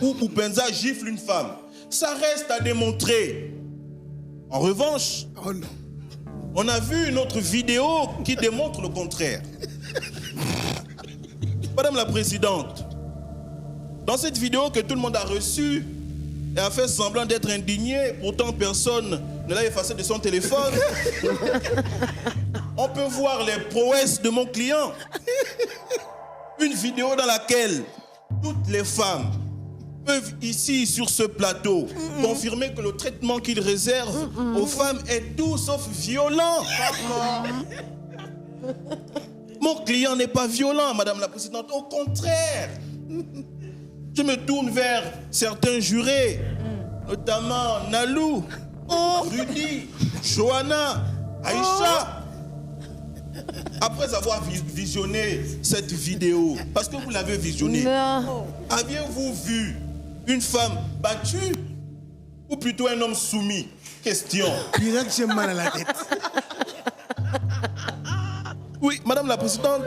où Boupenza gifle une femme. Ça reste à démontrer. En revanche, on a vu une autre vidéo qui démontre le contraire. Madame la Présidente, dans cette vidéo que tout le monde a reçue et a fait semblant d'être indigné, pourtant personne ne l'a effacé de son téléphone, on peut voir les prouesses de mon client. Une vidéo dans laquelle toutes les femmes peuvent ici, sur ce plateau, confirmer que le traitement qu'il réserve aux femmes est tout sauf violent. Mon client n'est pas violent, Madame la Présidente. Au contraire, je me tourne vers certains jurés, notamment Nalou, Rudy, Johanna, Aïcha. Après avoir visionné cette vidéo, parce que vous l'avez visionnée, aviez-vous vu une femme battue ou plutôt un homme soumis? Question. Direct, j'ai mal à la tête. Oui, Madame la Présidente,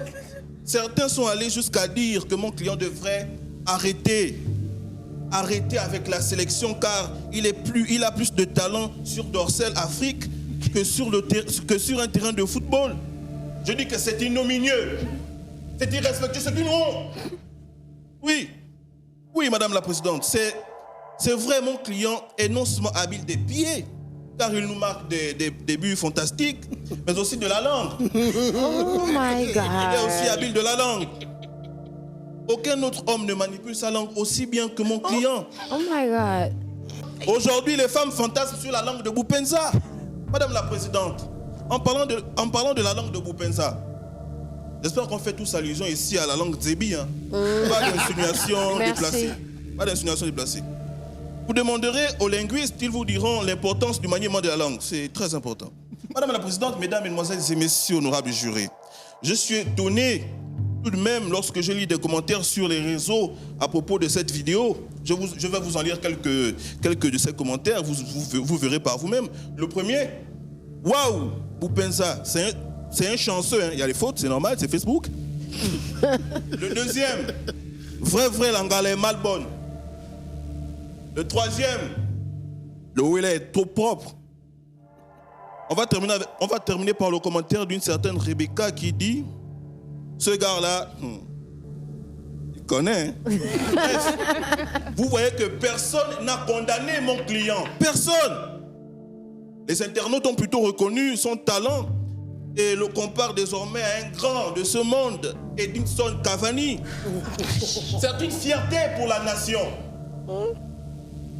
certains sont allés jusqu'à dire que mon client devrait arrêter avec la sélection car il a plus de talent sur Dorsel Afrique que sur un terrain de football. Je dis que c'est ignominieux, c'est irrespectueux, c'est une honte. Oui, Madame la Présidente, c'est vrai, mon client est non seulement habile des pieds, car il nous marque des buts fantastiques, mais aussi de la langue. Oh my God. Il est aussi habile de la langue. Aucun autre homme ne manipule sa langue aussi bien que mon client. Oh my God. Aujourd'hui, les femmes fantasment sur la langue de Boupenza. Madame la Présidente, en parlant de la langue de Boupenza, j'espère qu'on fait tous allusion ici à la langue Zébi. Hein. Pas d'insinuation déplacée. Pas d'insinuation déplacée. Vous demanderez aux linguistes, ils vous diront l'importance du maniement de la langue. C'est très important. Madame la Présidente, Mesdames, Mesdemoiselles et Messieurs honorables jurés, je suis étonné tout de même lorsque je lis des commentaires sur les réseaux à propos de cette vidéo. Je vais vous en lire quelques de ces commentaires, vous verrez par vous-même. Le premier, waouh, Boupenza, c'est un chanceux, hein. Il y a les fautes, c'est normal, c'est Facebook. Le deuxième, vrai, l'angale est mal bonne. Le troisième, le Ouélé est trop propre. On va terminer par le commentaire d'une certaine Rebecca qui dit, ce gars-là, il connaît. Hein? Bref, vous voyez que personne n'a condamné mon client. Personne. Les internautes ont plutôt reconnu son talent et le comparent désormais à un grand de ce monde, Edinson Cavani. C'est une fierté pour la nation.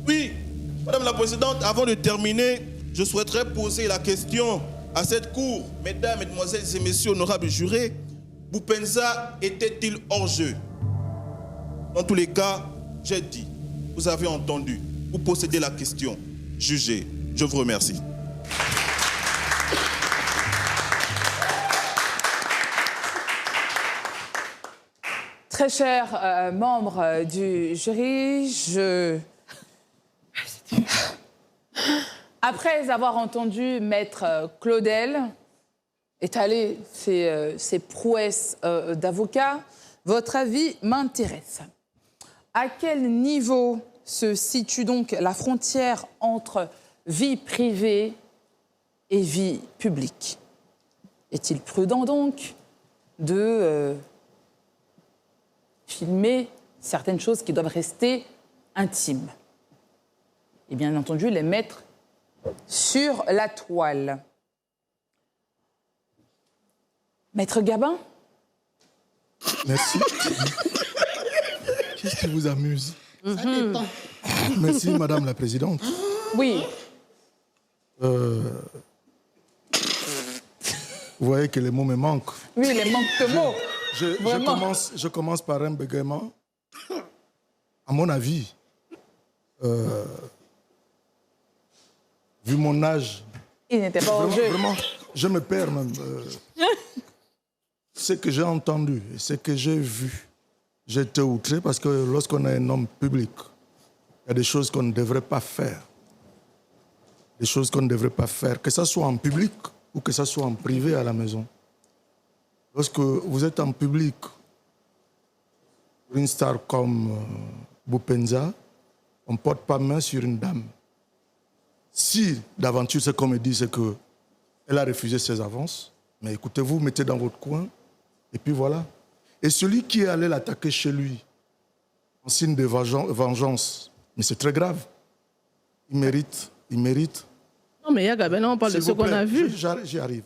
Oui, Madame la Présidente, avant de terminer, je souhaiterais poser la question à cette cour. Mesdames, Mesdemoiselles et Messieurs honorables jurés, Boupenza était-il hors jeu? Dans tous les cas, j'ai dit, vous avez entendu, vous possédez la question. Jugez. Je vous remercie. Très chers membres du jury, après avoir entendu Maître Claudel étaler ses prouesses d'avocat, votre avis m'intéresse. À quel niveau se situe donc la frontière entre vie privée et vie publique? Est-il prudent donc de filmer certaines choses qui doivent rester intimes et bien entendu les mettre sur la toile? Maître Gabin? Merci. Qu'est-ce qui vous amuse? Ça dépend. Merci, Madame la Présidente. Oui. Vous voyez que les mots me manquent. Oui, les manques de mots. Je commence par un bégaiement. À mon avis, vu mon âge, il n'était pas hors jeu. Vraiment, je me perds même. Ce que j'ai entendu et ce que j'ai vu, j'ai été outré parce que lorsqu'on est un homme public, il y a des choses qu'on ne devrait pas faire. des choses qu'on ne devrait pas faire, que ce soit en public ou que ce soit en privé à la maison. Lorsque vous êtes en public, une star comme Bopenza, on ne porte pas main sur une dame. Si d'aventure, ce qu'on me dit, c'est qu'elle a refusé ses avances, mais écoutez, vous mettez dans votre coin, et puis voilà. Et celui qui est allé l'attaquer chez lui, en signe de vengeance, mais c'est très grave. Il mérite. Non, mais Yaga, on parle de ce qu'on a vu. J'y arrive.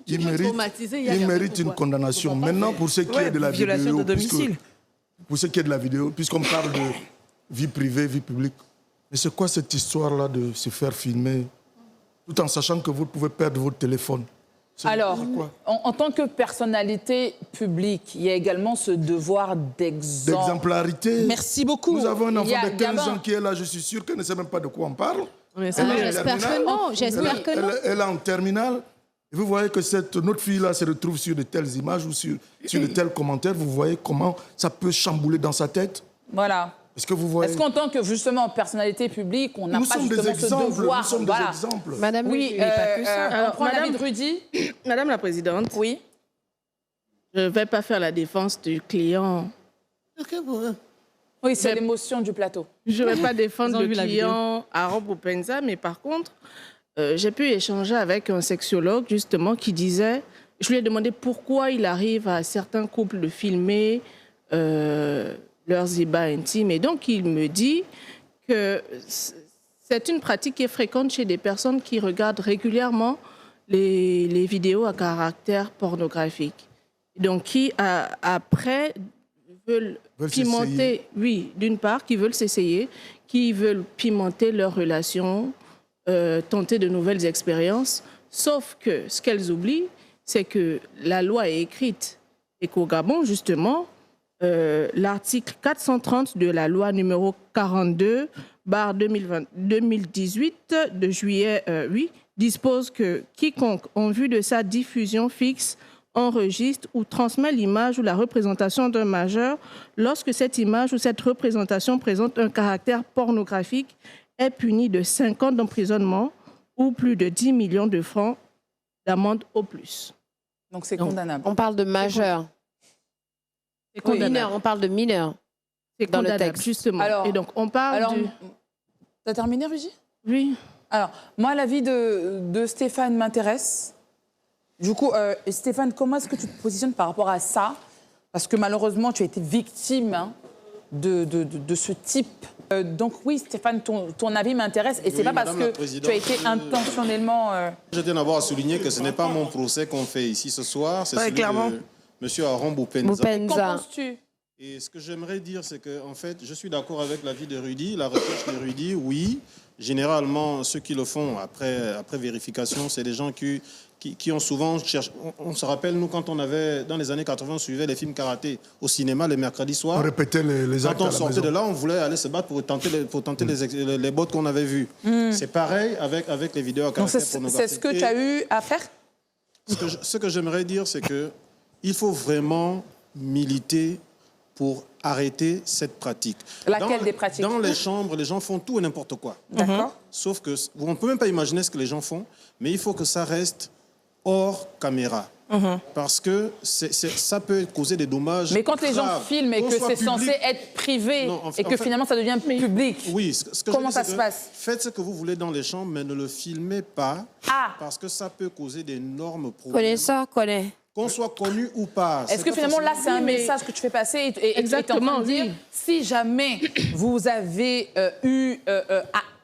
Tu Il mérite une condamnation. Maintenant, pour ce qui est de la violation vidéo, de domicile. pour ce qui est de la vidéo, puisqu'on parle de vie privée, vie publique, mais c'est quoi cette histoire-là de se faire filmer, tout en sachant que vous pouvez perdre votre téléphone? Alors, en tant que personnalité publique, il y a également ce devoir d'exemplarité. Merci beaucoup. Nous avons un enfant de 15 ans qui est là, je suis sûr qu'elle ne sait même pas de quoi on parle. J'espère que non, j'espère que non. Elle est en terminale. Et vous voyez que notre fille-là se retrouve sur de telles images ou sur de tels commentaires. Vous voyez comment ça peut chambouler dans sa tête. Voilà. Est-ce que vous voyez... Est-ce qu'en tant que, justement, personnalité publique, on n'a pas justement ce devoir? Nous sommes des exemples. Madame, oui, pas que ça. Alors, on prend l'avis de Rudy. Madame la Présidente. Oui. Je ne vais pas faire la défense du client. Oui, c'est l'émotion du plateau. Je ne vais pas défendre le client Aaron Bopenza, mais par contre, j'ai pu échanger avec un sexologue, justement, qui disait... Je lui ai demandé pourquoi il arrive à certains couples de filmer leurs ébats intimes. Et donc, il me dit que c'est une pratique qui est fréquente chez des personnes qui regardent régulièrement les vidéos à caractère pornographique. Donc, qui, après, veulent pimenter, oui, d'une part, qui veulent s'essayer, qui veulent pimenter leur relation, tenter de nouvelles expériences. Sauf que ce qu'elles oublient, c'est que la loi est écrite et qu'au Gabon, justement, l'article 430 de la loi numéro 42/2018 de juillet 8 dispose que quiconque, en vue de sa diffusion fixe, enregistre ou transmet l'image ou la représentation d'un majeur lorsque cette image ou cette représentation présente un caractère pornographique est puni de 5 ans d'emprisonnement ou plus de 10 millions de francs d'amende au plus. Donc c'est condamnable. On parle de majeur. Mineur, on parle de mineur. C'est dans le condamnable, texte. justement. Alors, et donc, on parle T'as terminé, Rudy? Oui. Alors, moi, l'avis de Stéphane m'intéresse. Du coup, Stéphane, comment est-ce que tu te positionnes par rapport à ça? Parce que malheureusement, tu as été victime de ce type. Donc oui, Stéphane, ton avis m'intéresse. Et c'est pas parce que tu as été intentionnellement... Je tiens d'abord à souligner que ce n'est pas mon procès qu'on fait ici ce soir. C'est celui de M. Aaron Bopenza. Qu'en penses-tu? Et ce que j'aimerais dire, c'est que, en fait, je suis d'accord avec l'avis de Rudy, la recherche de Rudy, oui. Généralement, ceux qui le font après vérification, c'est des gens qui ont souvent cherché... On se rappelle, nous, quand on avait, dans les années 80, on suivait les films karaté au cinéma les mercredis soirs. On répétait les actes Quand on à la sortait maison. de là, on voulait aller se battre pour tenter les bottes qu'on avait vues. C'est pareil avec les vidéos à caractère pornographique. C'est ce que tu as eu à faire? Ce que j'aimerais dire, c'est qu'il faut vraiment militer pour arrêter cette pratique. Laquelle des pratiques? Dans les chambres, les gens font tout et n'importe quoi. D'accord. Sauf que, on ne peut même pas imaginer ce que les gens font, mais il faut que ça reste hors caméra. Parce que ça peut causer des dommages. Mais quand les gens filment et que c'est censé être privé et que finalement ça devient public, oui, comment ça se passe? Faites ce que vous voulez dans les chambres, mais ne le filmez pas, parce que ça peut causer d'énormes problèmes. Connaisseur, connaît. Qu'on soit connu ou pas. Est-ce que finalement là c'est un message que tu fais passer et Exactement, tu es en train de dire si jamais vous avez eu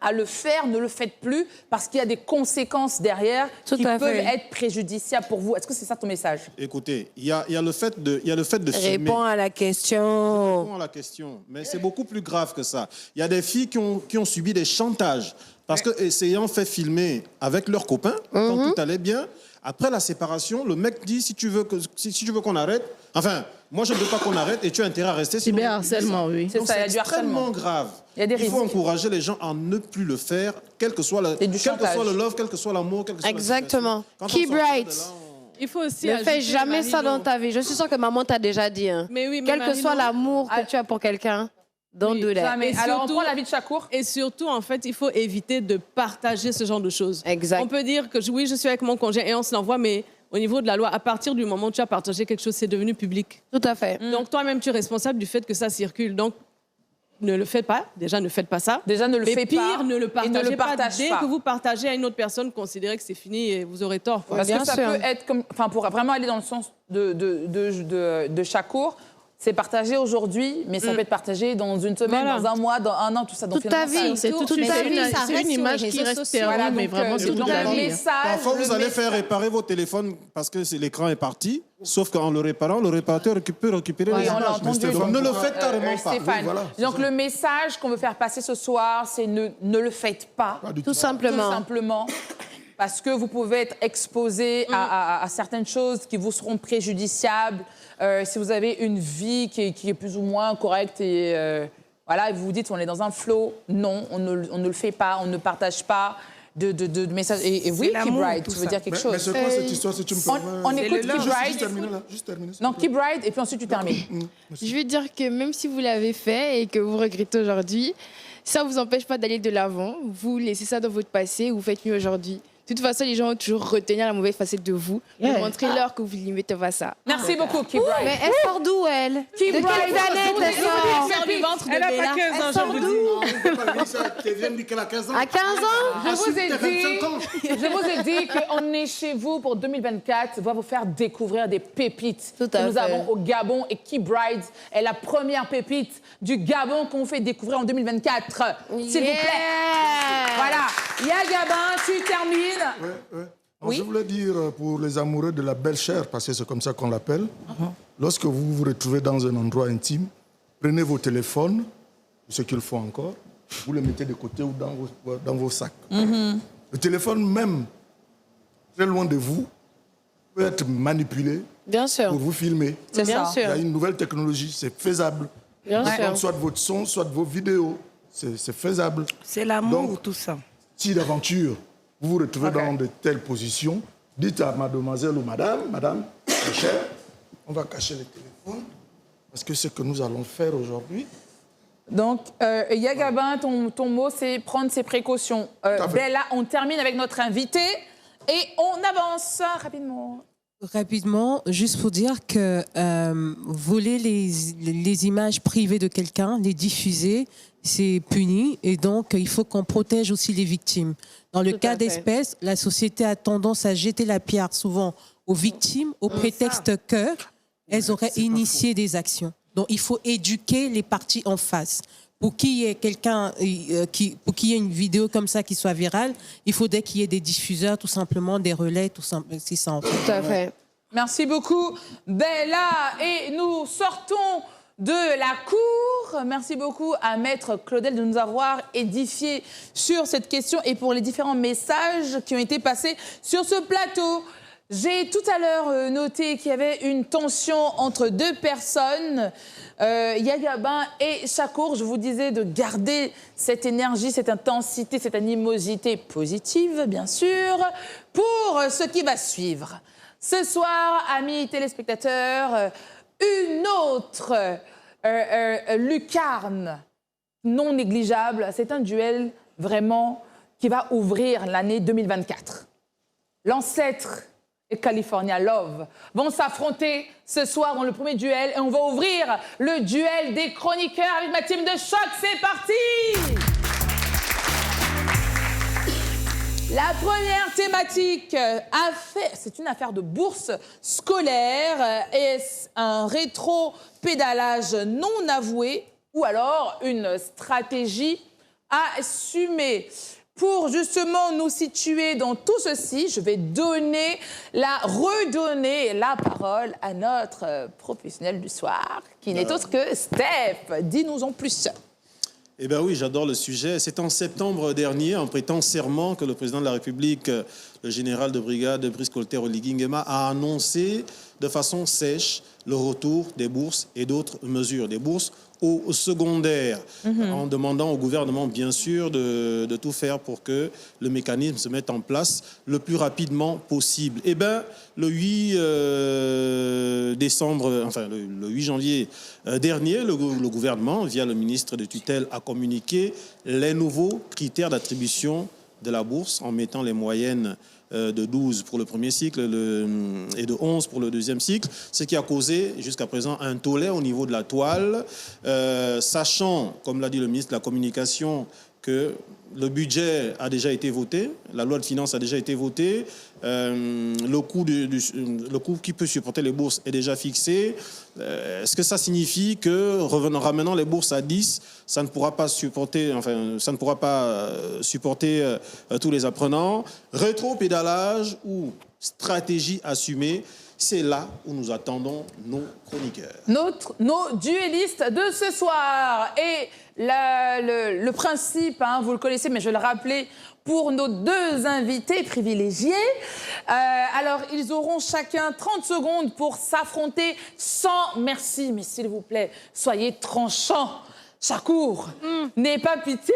à le faire, ne le faites plus parce qu'il y a des conséquences derrière qui peuvent être préjudiciables pour vous. Est-ce que c'est ça ton message? Écoutez, il y a le fait de filmer. Réponds à la question. Réponds à la question. Mais c'est beaucoup plus grave que ça. Il y a des filles qui ont subi des chantages parce que essayant fait filmer avec leurs copains quand tout allait bien. Après la séparation, le mec dit si tu veux qu'on arrête, enfin, moi je ne veux pas qu'on arrête et tu as intérêt à rester. Cyberharcèlement, oui. C'est ça, il y a du extrêmement grave. Il faut encourager les gens à ne plus le faire, quel que soit le love, quel que soit l'amour, quel que soit Exactement. Keep right. Il faut aussi ne fais jamais ça dans ta vie. Je suis sûre que maman t'a déjà dit. Hein. Mais oui, mais quel que soit l'amour que tu as pour quelqu'un. Don do that. Jamais. Et Alors, on surtout- prend l'avis de Chakour. Et surtout, en fait, il faut éviter de partager ce genre de choses. Exact. On peut dire que oui, je suis avec mon conjoint et on se l'envoie, mais au niveau de la loi, à partir du moment où tu as partagé quelque chose, c'est devenu public. Tout à fait. Donc toi-même, tu es responsable du fait que ça circule. Donc, ne le faites pas. Déjà, ne faites pas ça. Déjà, ne le Mais faites pire, pas. ne le Et partagez ne le pas. partage Dès pas. que vous partagez à une autre personne, considérez que c'est fini et vous aurez tort. Parce Bien que ça sûr. peut être comme, enfin, pour vraiment aller dans le sens de Chakour, c'est partagé aujourd'hui, mais ça peut être partagé dans une semaine, Voilà. dans un mois, dans un an, tout ça. Donc, Toute ta finalement, vie. ça- C'est Toute ta vie, ça c'est reste une sur image les qui réseaux reste sociaux. perdue, Voilà, mais donc, vraiment toute donc, la le vie. message, Parfois, le vous allez message- faire réparer vos téléphones parce que c'est- l'écran est parti. Sauf qu'en le réparant, le réparateur peut récupérer Oui, les on l'a images. entendu. Donc, ne le faites carrément pas. Stéphane. Oui, voilà, c'est Donc, ça. le message qu'on veut faire passer ce soir, c'est ne le faites pas. Pas du Tout tout. simplement. Tout simplement. Parce que vous pouvez être exposé à certaines choses qui vous seront préjudiciables. Si vous avez une vie qui est plus ou moins correcte et voilà, et vous vous dites on est dans un flow, non, on ne le fait pas, on ne partage pas de messages. Et oui, l'amour, Keybride, tout tu veux ça. dire quelque Mais chose c'est quoi cette histoire, si tu me permets on écoute le love. Juste Keybride. terminer là, juste terminer. s'il Non, te plaît. Keybride, et puis ensuite tu termines. Je veux dire que même si vous l'avez fait et que vous regrettez aujourd'hui, ça ne vous empêche pas d'aller de l'avant. Vous laissez ça dans votre passé, vous faites mieux aujourd'hui. De toute façon, les gens vont toujours retenir la mauvaise facette de vous. Yeah. Montrez-leur que vous limitez pas ça. Merci beaucoup, Keybride. Mais elle sort d'où, elle? De quelle planète elle sort? Faire du ventre de Elle a Bella. pas 15 ans, je vous dis. Qui vient de dire qu'elle a 15 ans. À 15 ans? Je vous ai t'as 25 ans. dit, je vous ai dit qu'on est chez vous pour 2024, va vous faire découvrir des pépites Tout que à nous fait. avons au Gabon et Keybride est la première pépite du Gabon qu'on fait découvrir en 2024. S'il vous plaît. Voilà. Yagabin, tu termines. Ouais. Oui. Je voulais dire pour les amoureux de la belle chair, parce que c'est comme ça qu'on l'appelle, lorsque vous vous retrouvez dans un endroit intime, prenez vos téléphones, ce qu'il faut encore, vous les mettez de côté ou dans vos sacs. Le téléphone même, très loin de vous, peut être manipulé Bien sûr. pour vous filmer. C'est Bien ça. Il y a sûr. une nouvelle technologie, c'est faisable. Bien De sûr. prendre soit votre son, soit vos vidéos, c'est faisable. C'est l'amour, Donc, tout ça. Si d'aventure vous vous retrouvez Ok. dans de telles positions, dites à mademoiselle ou madame, ma chère, on va cacher les téléphones, parce que ce que nous allons faire aujourd'hui, Donc, Yagabin, ton mot, c'est prendre ses précautions. à fait. Bella, on termine avec notre invité et on avance rapidement. Rapidement, juste pour dire que voler les images privées de quelqu'un, les diffuser, c'est puni. Et donc, il faut qu'on protège aussi les victimes. Dans le Tout cas à fait. d'espèce, la société a tendance à jeter la pierre souvent aux victimes au prétexte qu'elles auraient initié des actions. Donc, il faut éduquer les parties en face. Pour qu'il y ait quelqu'un, pour qu'il y ait une vidéo comme ça qui soit virale, il faudrait qu'il y ait des diffuseurs, tout simplement, des relais, tout simplement. C'est ça, en fait. Tout à fait. Merci beaucoup, Bella. Et nous sortons de la cour. Merci beaucoup à Maître Claudel de nous avoir édifié sur cette question et pour les différents messages qui ont été passés sur ce plateau. J'ai tout à l'heure noté qu'il y avait une tension entre deux personnes, Yagabin et Chakour. Je vous disais de garder cette énergie, cette intensité, cette animosité positive, bien sûr, pour ce qui va suivre. Ce soir, amis téléspectateurs, une autre lucarne non négligeable. C'est un duel vraiment qui va ouvrir l'année 2024. L'ancêtre et California Love vont s'affronter ce soir dans le premier duel et on va ouvrir le duel des chroniqueurs avec ma team de choc. C'est parti! La première thématique, c'est une affaire de bourse scolaire. Est-ce un rétro-pédalage non avoué ou alors une stratégie assumée? Pour justement nous situer dans tout ceci, je vais redonner la parole à notre professionnel du soir, qui n'est autre que Steph. Dis-nous en plus. Eh bien oui, j'adore le sujet. C'est en septembre dernier, en prêtant serment, que le président de la République, le général de brigade Brice Colter Oligui Nguema, a annoncé de façon sèche le retour des bourses et d'autres mesures. Des bourses au secondaire, en demandant au gouvernement, bien sûr, de tout faire pour que le mécanisme se mette en place le plus rapidement possible. Eh bien, le 8 décembre, enfin le 8 janvier dernier, le gouvernement, via le ministre de tutelle, a communiqué les nouveaux critères d'attribution de la bourse en mettant les moyennes de 12 pour le premier cycle et de 11 pour le deuxième cycle, ce qui a causé jusqu'à présent un tollé au niveau de la toile, sachant, comme l'a dit le ministre de la Communication, que le budget a déjà été voté, la loi de finances a déjà été votée, le coût qui peut supporter les bourses est déjà fixé. Est-ce que ça signifie que ramenant les bourses à 10, ça ne pourra pas supporter, tous les apprenants? Rétro-pédalage ou stratégie assumée? C'est là où nous attendons nos chroniqueurs. Nos duellistes de ce soir. Et le principe, vous le connaissez, mais je vais le rappeler pour nos deux invités privilégiés. Alors, ils auront chacun 30 secondes pour s'affronter sans merci. Mais s'il vous plaît, soyez tranchants. Chakour, n'aie pas pitié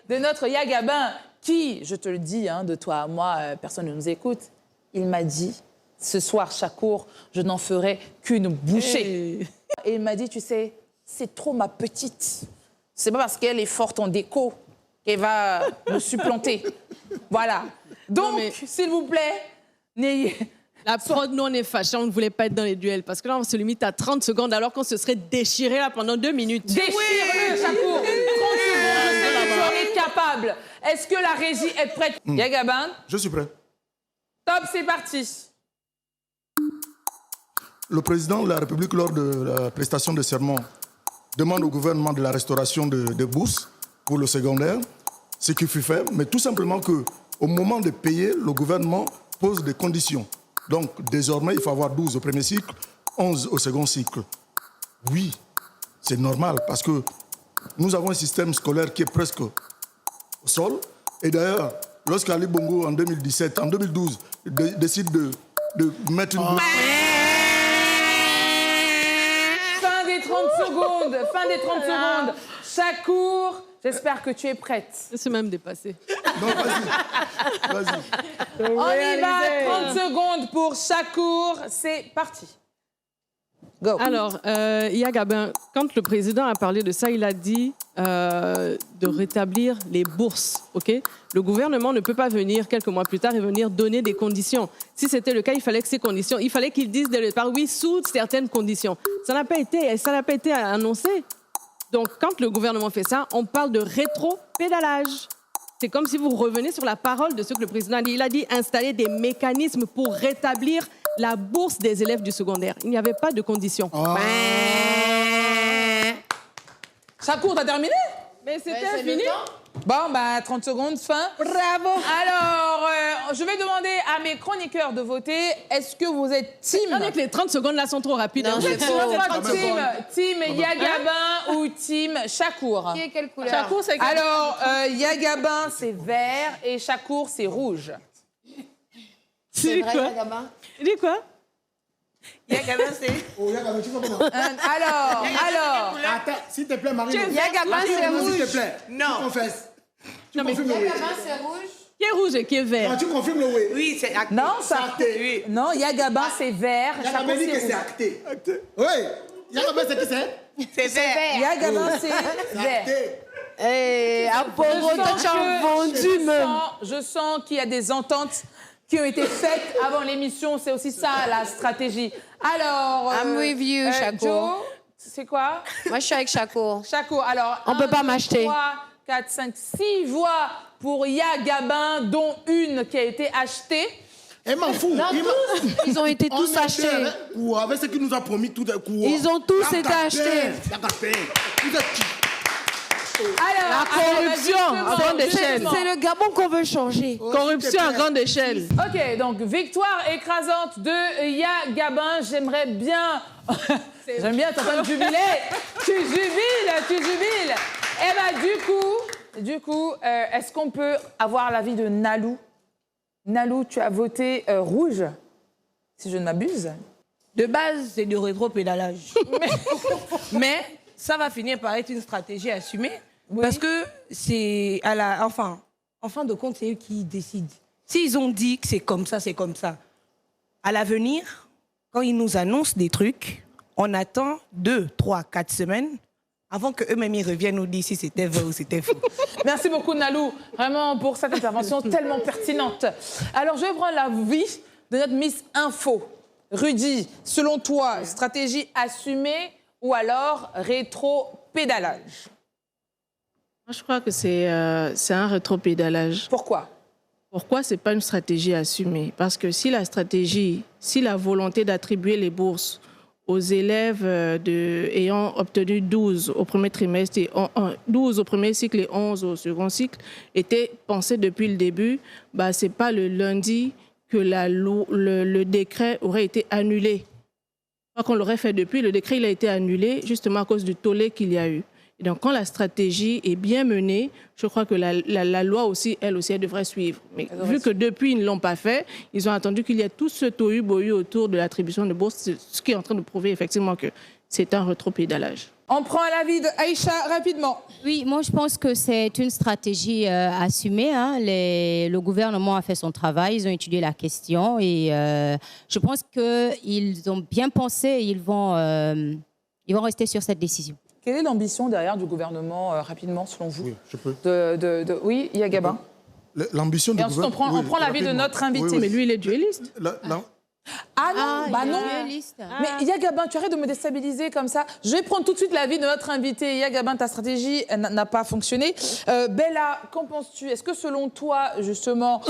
de notre Yagabin qui, je te le dis, de toi à moi, personne ne nous écoute, il m'a dit... Ce soir, Chakour, je n'en ferai qu'une bouchée. Et il m'a dit, tu sais, c'est trop ma petite. C'est pas parce qu'elle est forte en déco qu'elle va me supplanter. Voilà. Donc, s'il vous plaît, n'ayez... La prod, nous, on est fâchés, on ne voulait pas être dans les duels. Parce que là, on se limite à 30 secondes alors qu'on se serait déchiré là pendant 2 minutes. Déchire-le, Chakour. 30 secondes, tu en es capable. Est-ce que la régie est prête? Yagabin? Je suis prêt. Top, c'est parti. Le président de la République, lors de la prestation de serment, demande au gouvernement de la restauration des bourses pour le secondaire, ce qui fut fait, mais tout simplement qu'au moment de payer, le gouvernement pose des conditions. Donc, désormais, il faut avoir 12 au premier cycle, 11 au second cycle. Oui, c'est normal, parce que nous avons un système scolaire qui est presque au sol. Et d'ailleurs, lorsqu'Ali Bongo, en 2012, décide de mettre une bourse... Fin des 30 secondes. Chakour, j'espère que tu es prête. C'est même dépassé. Non, vas-y. On y va, 30 secondes pour Chakour. C'est parti. Go. Alors, Yagabin, quand le président a parlé de ça, il a dit de rétablir les bourses. Okay? Le gouvernement ne peut pas venir quelques mois plus tard et venir donner des conditions. Si c'était le cas, il fallait que ces conditions, il fallait qu'ils disent dès le départ, oui, sous certaines conditions. Ça n'a pas été annoncé. Donc, quand le gouvernement fait ça, on parle de rétro-pédalage. C'est comme si vous reveniez sur la parole de ce que le président a dit. Il a dit installer des mécanismes pour rétablir la bourse des élèves du secondaire. Il n'y avait pas de conditions. Chakour, t'as terminé? Mais c'était fini. Bon, 30 secondes, fin. Bravo. Alors, je vais demander à mes chroniqueurs de voter. Est-ce que vous êtes team? Avec les 30 secondes là sont trop rapides. Non, c'est faux. Team Yagabin ou team Chakour? Qui est quelle couleur? Chakour, c'est Alors, Yagabin, c'est vert et Chakour, c'est rouge. C'est vrai, quoi? Yagabin? Il dit quoi? Yagabin, c'est... Oh, Yagabin, tu vas comment? Alors. Attends, s'il te plaît, Marie. Yagabin, c'est rouge. S'il te plaît. Non. Tu confesses. Tu Non, mais confirmes le oui. Yagabin, c'est rouge. Qui est rouge et qui est vert? Ah, tu confirmes le oui. Oui, c'est acté. Non, ça. acté. Non, Yagabin, c'est vert. Chakour, Yagabin dit que c'est c'est rouge. acté. Oui. Yagabin, c'est qui c'est? C'est vert. Yagabin, c'est C'est vert. acté. Eh, Apollo, tu as vendu même. Je sens qu'il y a des ententes qui ont été faites avant l'émission. C'est aussi ça, la stratégie. Alors... I'm with you, Chakour. Joe, c'est quoi? Moi, je suis avec Chakour. Chakour, alors... On peut pas m'acheter. 3, 4, 5, 6 voix pour Yagabin, dont une qui a été achetée. Elle m'en fout. Non, ils ont été tous achetés. Ou avec ce qu'il nous a promis tout d'un coup. Ils ont tous été achetés. Vous êtes qui? Alors, corruption à grande échelle. C'est le Gabon qu'on veut changer. Corruption à grande échelle. Ok, donc victoire écrasante de Yagabin. J'aimerais bien... J'aime bien t'entendre jubiler. Tu jubiles. Eh ben, du coup, est-ce qu'on peut avoir l'avis de Nalou? Nalou, tu as voté rouge, si je ne m'abuse. De base, c'est du rétro-pédalage. Mais ça va finir par être une stratégie assumée. Parce que c'est en fin de compte, c'est eux qui décident. S'ils ont dit que c'est comme ça, c'est comme ça. À l'avenir, quand ils nous annoncent des trucs, on attend 2, 3, 4 semaines avant qu'eux-mêmes ils reviennent nous dire si c'était vrai ou c'était faux. Merci beaucoup, Nalou, vraiment pour cette intervention tellement pertinente. Alors, je vais prendre l'avis de notre Miss Info. Rudy, selon toi, stratégie assumée ou alors rétro-pédalage? Moi, je crois que c'est un rétropédalage. Pourquoi? Pourquoi ce n'est pas une stratégie assumée? Parce que si la volonté d'attribuer les bourses aux élèves ayant obtenu 12 au premier trimestre, et 12 au premier cycle et 11 au second cycle, était pensée depuis le début, ce n'est pas le lundi que le décret aurait été annulé. Je crois qu'on l'aurait fait depuis. Le décret il a été annulé justement à cause du tollé qu'il y a eu. Et donc, quand la stratégie est bien menée, je crois que la loi aussi, elle devrait suivre. Mais vu que depuis, ils ne l'ont pas fait, ils ont attendu qu'il y ait tout ce tohu-bohu autour de l'attribution de bourse, ce qui est en train de prouver effectivement que c'est un rétropédalage. On prend l'avis de Aïcha rapidement. Oui, moi je pense que c'est une stratégie assumée. Hein. Le gouvernement a fait son travail, ils ont étudié la question et je pense qu'ils ont bien pensé et ils vont rester sur cette décision. Quelle est l'ambition derrière du gouvernement, rapidement, selon vous? Oui, je peux. Oui, Yagaba. L'ambition du gouvernement... Et ensuite, on prend l'avis de notre invité. Oui. Mais lui, il est duelliste. Non. Mais Yagabin, tu arrêtes de me déstabiliser comme ça. Je vais prendre tout de suite l'avis de notre invité. Yagabin, ta stratégie n'a pas fonctionné. Bella, qu'en penses-tu? Est-ce que selon toi, justement,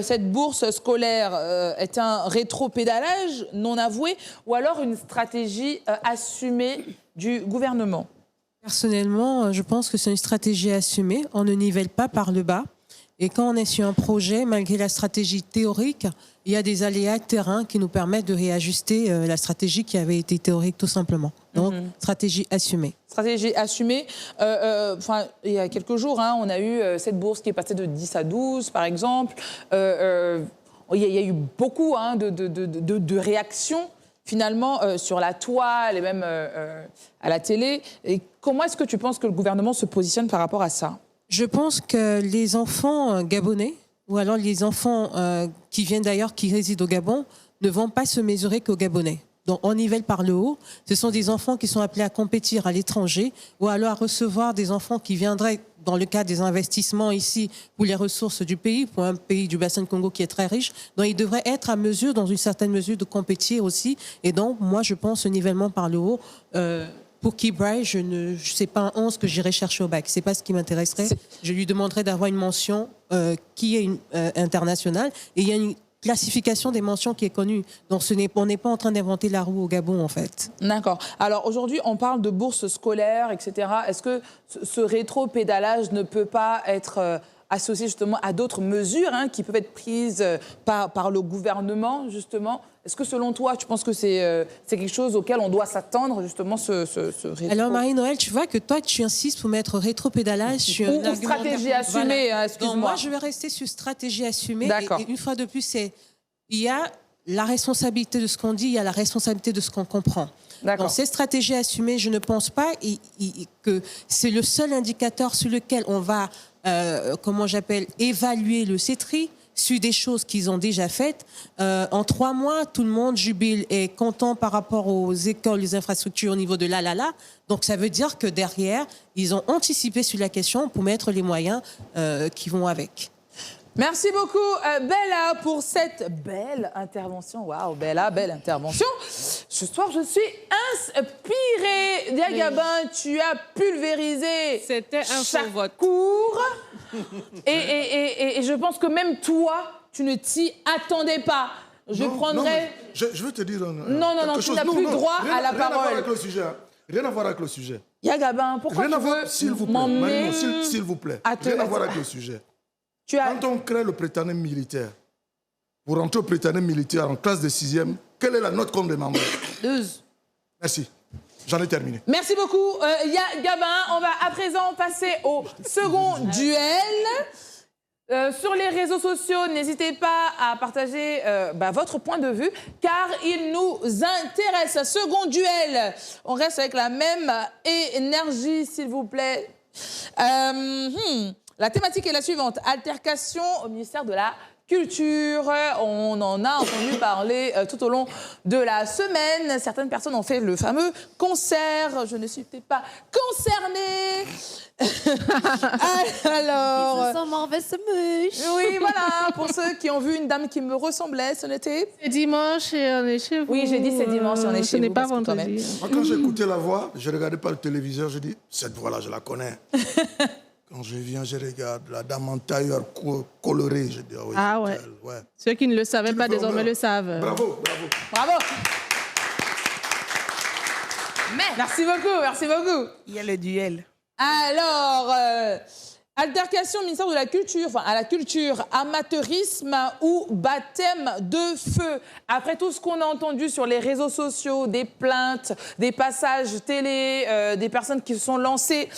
cette bourse scolaire est un rétropédalage non avoué ou alors une stratégie assumée du gouvernement? Personnellement, je pense que c'est une stratégie assumée. On ne nivelle pas par le bas. Et quand on est sur un projet, malgré la stratégie théorique, il y a des aléas de terrain qui nous permettent de réajuster la stratégie qui avait été théorique tout simplement. Donc, stratégie assumée. Stratégie assumée. Il y a quelques jours, on a eu cette bourse qui est passée de 10 à 12, par exemple. Il y a eu beaucoup de réactions, finalement, sur la toile et même à la télé. Et comment est-ce que tu penses que le gouvernement se positionne par rapport à ça? Je pense que les enfants gabonais, ou alors les enfants qui viennent d'ailleurs, qui résident au Gabon, ne vont pas se mesurer qu'aux Gabonais. Donc on nivelle par le haut. Ce sont des enfants qui sont appelés à compétir à l'étranger, ou alors à recevoir des enfants qui viendraient, dans le cadre des investissements ici, pour les ressources du pays, pour un pays du bassin de Congo qui est très riche. Donc ils devraient être à mesure, dans une certaine mesure, de compétir aussi. Et donc, moi, je pense au nivellement par le haut. Pour Kibray, je sais pas un 11 que j'irai chercher au bac. C'est pas ce qui m'intéresserait. Je lui demanderais d'avoir une mention qui est internationale. Et il y a une classification des mentions qui est connue. Donc on n'est pas en train d'inventer la roue au Gabon, en fait. D'accord. Alors aujourd'hui, on parle de bourses scolaires, etc. Est-ce que ce rétro-pédalage ne peut pas être associé justement à d'autres mesures qui peuvent être prises par le gouvernement, justement? Est-ce que selon toi, tu penses que c'est quelque chose auquel on doit s'attendre, justement, ce rétro... Alors Marie-Noël, tu vois que toi, tu insistes pour mettre rétro-pédalage sur ou stratégie assumée, voilà. excuse-moi. Donc moi, je vais rester sur stratégie assumée. D'accord. Et une fois de plus, il y a la responsabilité de ce qu'on dit, il y a la responsabilité de ce qu'on comprend. Dans ces stratégies assumées, je ne pense pas que c'est le seul indicateur sur lequel on va, évaluer le CETRI sur des choses qu'ils ont déjà faites. En 3 mois, tout le monde jubile et est content par rapport aux écoles, les infrastructures au niveau de l'ALALA. Donc ça veut dire que derrière, ils ont anticipé sur la question pour mettre les moyens qui vont avec. Merci beaucoup, Bella, pour cette belle intervention. Waouh, Bella, belle intervention. Ce soir, je suis inspirée. Diagabin, tu as pulvérisé chaque cours. Et je pense que même toi, tu ne t'y attendais pas. Je prendrais... Je veux te dire... Non, tu n'as plus droit à la parole. Rien à voir avec le sujet. Rien à voir avec le sujet. Diagabin, pourquoi tu veux m'emmener... S'il vous plaît, rien à voir avec le sujet. Quand on crée le prétendant militaire, pour rentrer au prétendant militaire en classe de 6e, quelle est la note qu'on demande? 12. Merci. J'en ai terminé. Merci beaucoup, Gabin. On va à présent passer au second duel. Sur les réseaux sociaux, n'hésitez pas à partager votre point de vue, car il nous intéresse. Second duel, on reste avec la même énergie, s'il vous plaît. La thématique est la suivante. Altercation au ministère de la Culture. On en a entendu parler tout au long de la semaine. Certaines personnes ont fait le fameux concert. Je ne suis peut-être pas concernée. Alors... Oui, voilà. Pour ceux qui ont vu une dame qui me ressemblait, ce n'était... C'est dimanche et on est chez vous. Oui, j'ai dit c'est dimanche et on est chez vous. Ce n'est pas vendredi. Moi, quand j'écoutais la voix, je ne regardais pas le téléviseur, je dis, cette voix-là, je la connais. Quand je viens, je regarde la dame en tailleur colorée, je dis, ah oui, ah ouais. ouais. Ceux qui ne le savaient pas désormais le savent. Bravo, bravo. Bravo. Merci beaucoup, merci beaucoup. Il y a le duel. Alors, altercation au ministère de la Culture, enfin à la culture, amateurisme ou baptême de feu. Après tout ce qu'on a entendu sur les réseaux sociaux, des plaintes, des passages télé, des personnes qui se sont lancées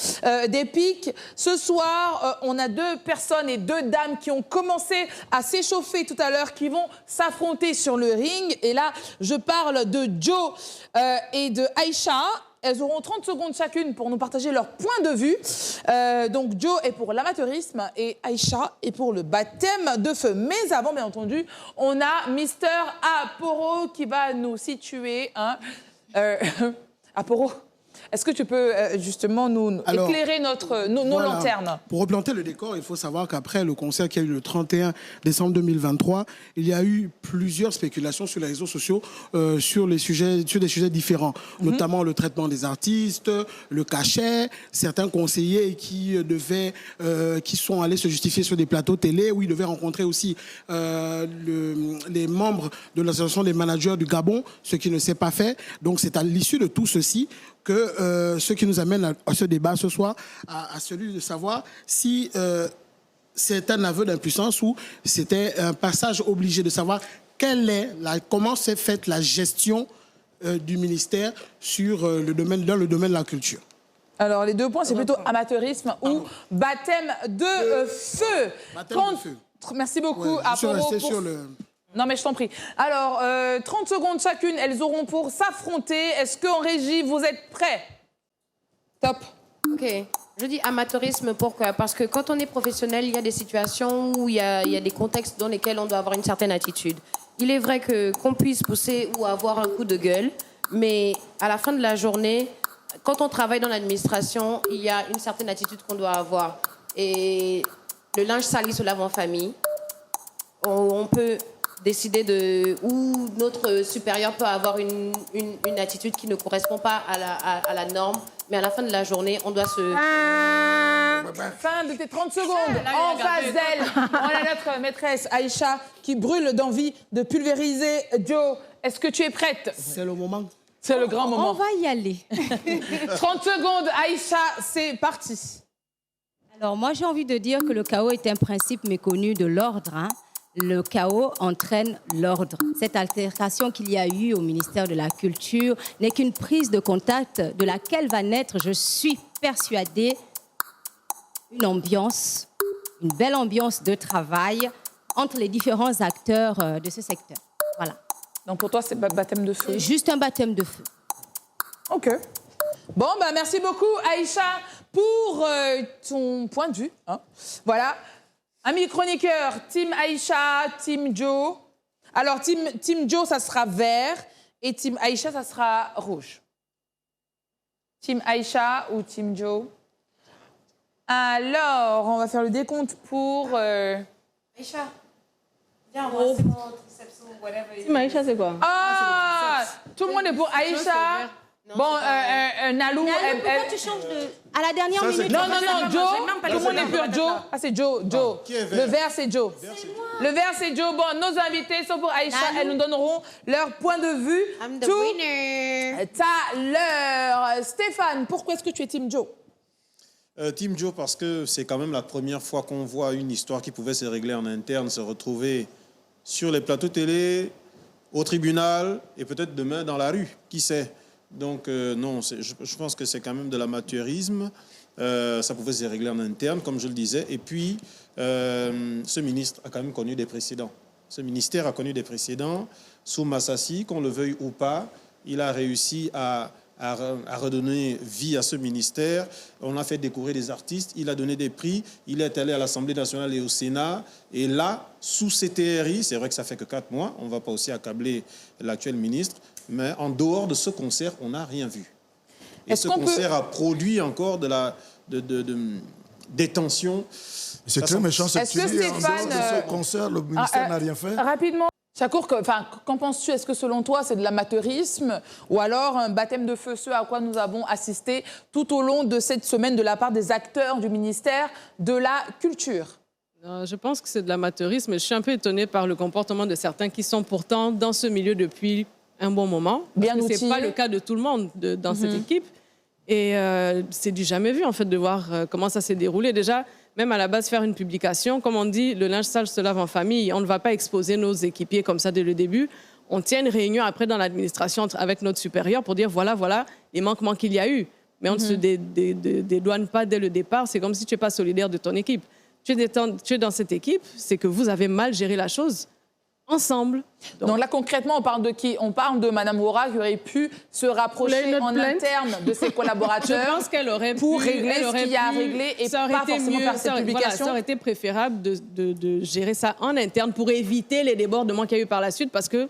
des pics, ce soir, on a 2 personnes et 2 dames qui ont commencé à s'échauffer tout à l'heure, qui vont s'affronter sur le ring. Et là, je parle de Joe et de Aïcha. Elles auront 30 secondes chacune pour nous partager leur point de vue. Donc, Joe est pour l'amateurisme et Aïcha est pour le baptême de feu. Mais avant, bien entendu, on a Mister Aporo qui va nous situer. Aporo, est-ce que tu peux justement nous éclairer nos lanternes? Pour replanter le décor, il faut savoir qu'après le concert qui a eu le 31 décembre 2023, il y a eu plusieurs spéculations sur les réseaux sociaux sur des sujets différents, notamment le traitement des artistes, le cachet, certains conseillers qui sont allés se justifier sur des plateaux télé où ils devaient rencontrer aussi les membres de l'association des managers du Gabon, ce qui ne s'est pas fait. Donc c'est à l'issue de tout ceci que ce qui nous amène à ce débat ce soir, à celui de savoir si c'est un aveu d'impuissance ou c'était un passage obligé, de savoir comment s'est faite la gestion du ministère dans le domaine de la culture. Alors, les 2 points, c'est plutôt amateurisme ou baptême de feu. Baptême de feu. Merci beaucoup, Ouais, je suis Aporo. resté sur le... Non, mais je t'en prie. Alors, 30 secondes chacune, elles auront pour s'affronter. Est-ce qu'en régie, vous êtes prêts? Top. Ok. Je dis amateurisme, pourquoi? Parce que quand on est professionnel, il y a des situations où il y a des contextes dans lesquels on doit avoir une certaine attitude. Il est vrai qu'on puisse pousser ou avoir un coup de gueule, mais à la fin de la journée, quand on travaille dans l'administration, il y a une certaine attitude qu'on doit avoir. Et le linge sali se lave en famille. On peut décider où notre supérieur peut avoir une attitude qui ne correspond pas à la norme, mais à la fin de la journée, on doit se... Fin de tes 30 secondes. En face d'elle, on a notre maîtresse Aïcha qui brûle d'envie de pulvériser Joe. Est-ce que tu es prête? C'est le moment. C'est le grand moment. On va y aller. 30 secondes, Aïcha, c'est parti. Alors, moi, j'ai envie de dire que le chaos est un principe méconnu de l'ordre. Le chaos entraîne l'ordre. Cette altercation qu'il y a eu au ministère de la Culture n'est qu'une prise de contact de laquelle va naître, je suis persuadée, une belle ambiance de travail entre les différents acteurs de ce secteur. Voilà. Donc pour toi, c'est baptême de feu? Juste un baptême de feu. Ok. Bon, merci beaucoup, Aïcha, pour ton point de vue. Voilà. Amis chroniqueurs, Team Aïcha, Team Joe. Alors, team Joe, ça sera vert et Team Aïcha, ça sera rouge. Team Aïcha ou Team Joe? Alors, on va faire le décompte pour... Aïcha, viens, on va c'est mon triceps ou whatever. Team Aïcha, c'est quoi? Tout le monde est pour Aïcha. Bon, Nalou... Pourquoi tu changes de... À la dernière minute... Non, Joe. Tout le monde est pour Joe. Ah, c'est Joe. Qui est vert? Le vert, c'est Joe. Le vert, c'est Joe. Bon, nos invités sont pour Aïcha. Elles nous donneront leur point de vue tout à l'heure. Stéphane, pourquoi est-ce que tu es Team Joe? Team Joe, parce que c'est quand même la première fois qu'on voit une histoire qui pouvait se régler en interne, se retrouver sur les plateaux télé, au tribunal et peut-être demain dans la rue. Qui sait? Donc non, je pense que c'est quand même de l'amateurisme. Ça pouvait se régler en interne, comme je le disais. Et puis, ce ministre a quand même connu des précédents. Ce ministère a connu des précédents. Sous Massassi, qu'on le veuille ou pas, il a réussi à redonner vie à ce ministère. On a fait découvrir des artistes, il a donné des prix, il est allé à l'Assemblée nationale et au Sénat. Et là, sous CTRI, c'est vrai que ça fait que 4 mois, on ne va pas aussi accabler l'actuel ministre, mais en dehors de ce concert, on n'a rien vu. Et ce concert a produit encore des tensions. C'est très méchant cette Est-ce que idée. En Stéphane, dehors de ce concert, le ministère n'a rien fait. Rapidement, Chakour, qu'en penses-tu? Est-ce que selon toi, c'est de l'amateurisme ou alors un baptême de feu, ce à quoi nous avons assisté tout au long de cette semaine de la part des acteurs du ministère de la Culture? Je pense que c'est de l'amateurisme. Je suis un peu étonnée par le comportement de certains qui sont pourtant dans ce milieu depuis un bon moment. Bien outillés. Ce n'est pas le cas de tout le monde dans cette équipe. Et c'est du jamais vu, en fait, de voir comment ça s'est déroulé. Déjà, même à la base, faire une publication, comme on dit, le linge sale se lave en famille. On ne va pas exposer nos équipiers comme ça dès le début. On tient une réunion après dans l'administration avec notre supérieur pour dire voilà les manquements qu'il y a eu. Mais on ne se dédouane pas dès le départ. C'est comme si tu n'es pas solidaire de ton équipe. Tu es dans cette équipe, c'est que vous avez mal géré la chose ensemble. Donc là, concrètement, on parle de qui? On parle de Mme Wora qui aurait pu se rapprocher en interne de ses collaborateurs. Je pense qu'elle aurait pour pu, régler ce qu'il y a à régler et ça aurait pas été forcément mieux, faire cette publication. ça aurait été préférable de gérer ça en interne pour éviter les débordements qu'il y a eu par la suite parce que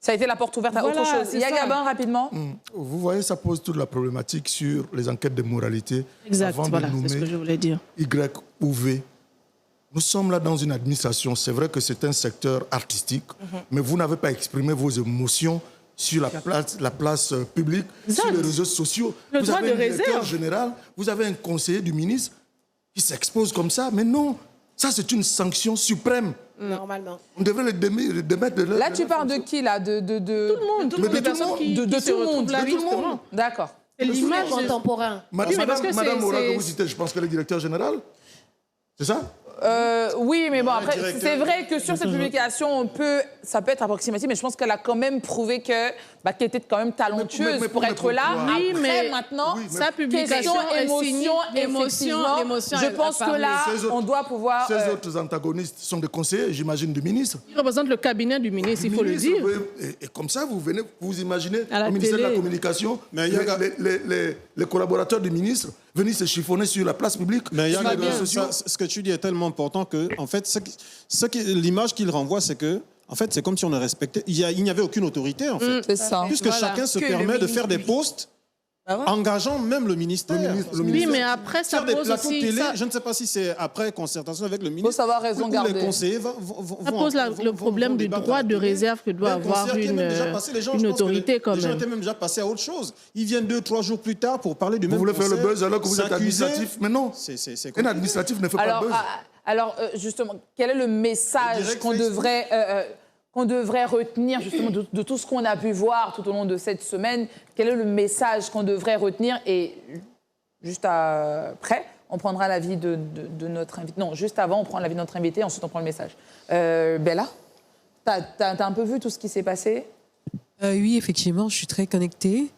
ça a été la porte ouverte à autre chose. Il y a Gabin, rapidement. Vous voyez, ça pose toute la problématique sur les enquêtes de moralité. Exact, avant voilà, de nommer c'est ce que je voulais dire. Y ou V. Nous sommes là dans une administration, c'est vrai que c'est un secteur artistique, mais vous n'avez pas exprimé vos émotions sur la place publique, sur les réseaux sociaux. Vous avez un directeur général, vous avez un conseiller du ministre qui s'expose comme ça, mais non, ça c'est une sanction suprême. Normalement. On devrait le démettre de là. Là, tu parles de qui, là? De tout le monde. Tout le monde, les personnes qui se retrouvent là, justement. D'accord. C'est l'image contemporain. Madame Mora que vous citez, je pense qu'elle est directeur général. C'est ça? Oui, mais bon, après, c'est vrai que sur cette publication, ça peut être approximatif, mais je pense qu'elle a quand même prouvé qu'elle était quand même talentueuse mais pour être là. Oui, Après, mais maintenant, sa publication émotion, je pense que là, on doit pouvoir... Ces autres antagonistes sont des conseillers, j'imagine, du ministre. Ils représentent le cabinet du ministre, il faut le dire. Et comme ça, vous imaginez À la au ministère de la télé. Communication, les collaborateurs du ministre venir se chiffonner sur la place publique. Mais sur les réseaux sociaux. ce que tu dis est tellement important que, en fait, l'image qu'il renvoie, c'est que, en fait, c'est comme si on ne respectait. Il n'y avait aucune autorité, en fait. C'est ça. Puisque chacun se permet de faire des posts engageant même le ministère. Oui, mais après, ça Faire des pose plateaux aussi... télé, ça- je ne sais pas si c'est après concertation avec le Il faut ministre. savoir raison ou garder. les conseillers Ça pose le problème du droit de réserve que doit avoir une autorité quand Les gens même. étaient même déjà passés à autre chose. Ils viennent 2-3 jours plus tard pour parler du Vous même voulez faire le concert, buzz alors que vous êtes s'accuser. administratif? Mais non, C'est un compliqué. administratif ne fait pas le buzz. Alors, justement, quel est le message Direct qu'on devrait retenir justement de tout ce qu'on a pu voir tout au long de cette semaine? Quel est le message qu'on devrait retenir? Et juste après, on prendra l'avis de notre invité. Non, juste avant, on prend l'avis de notre invité, ensuite on prend le message. Bella, t'as un peu vu tout ce qui s'est passé? Oui, effectivement, je suis très connectée.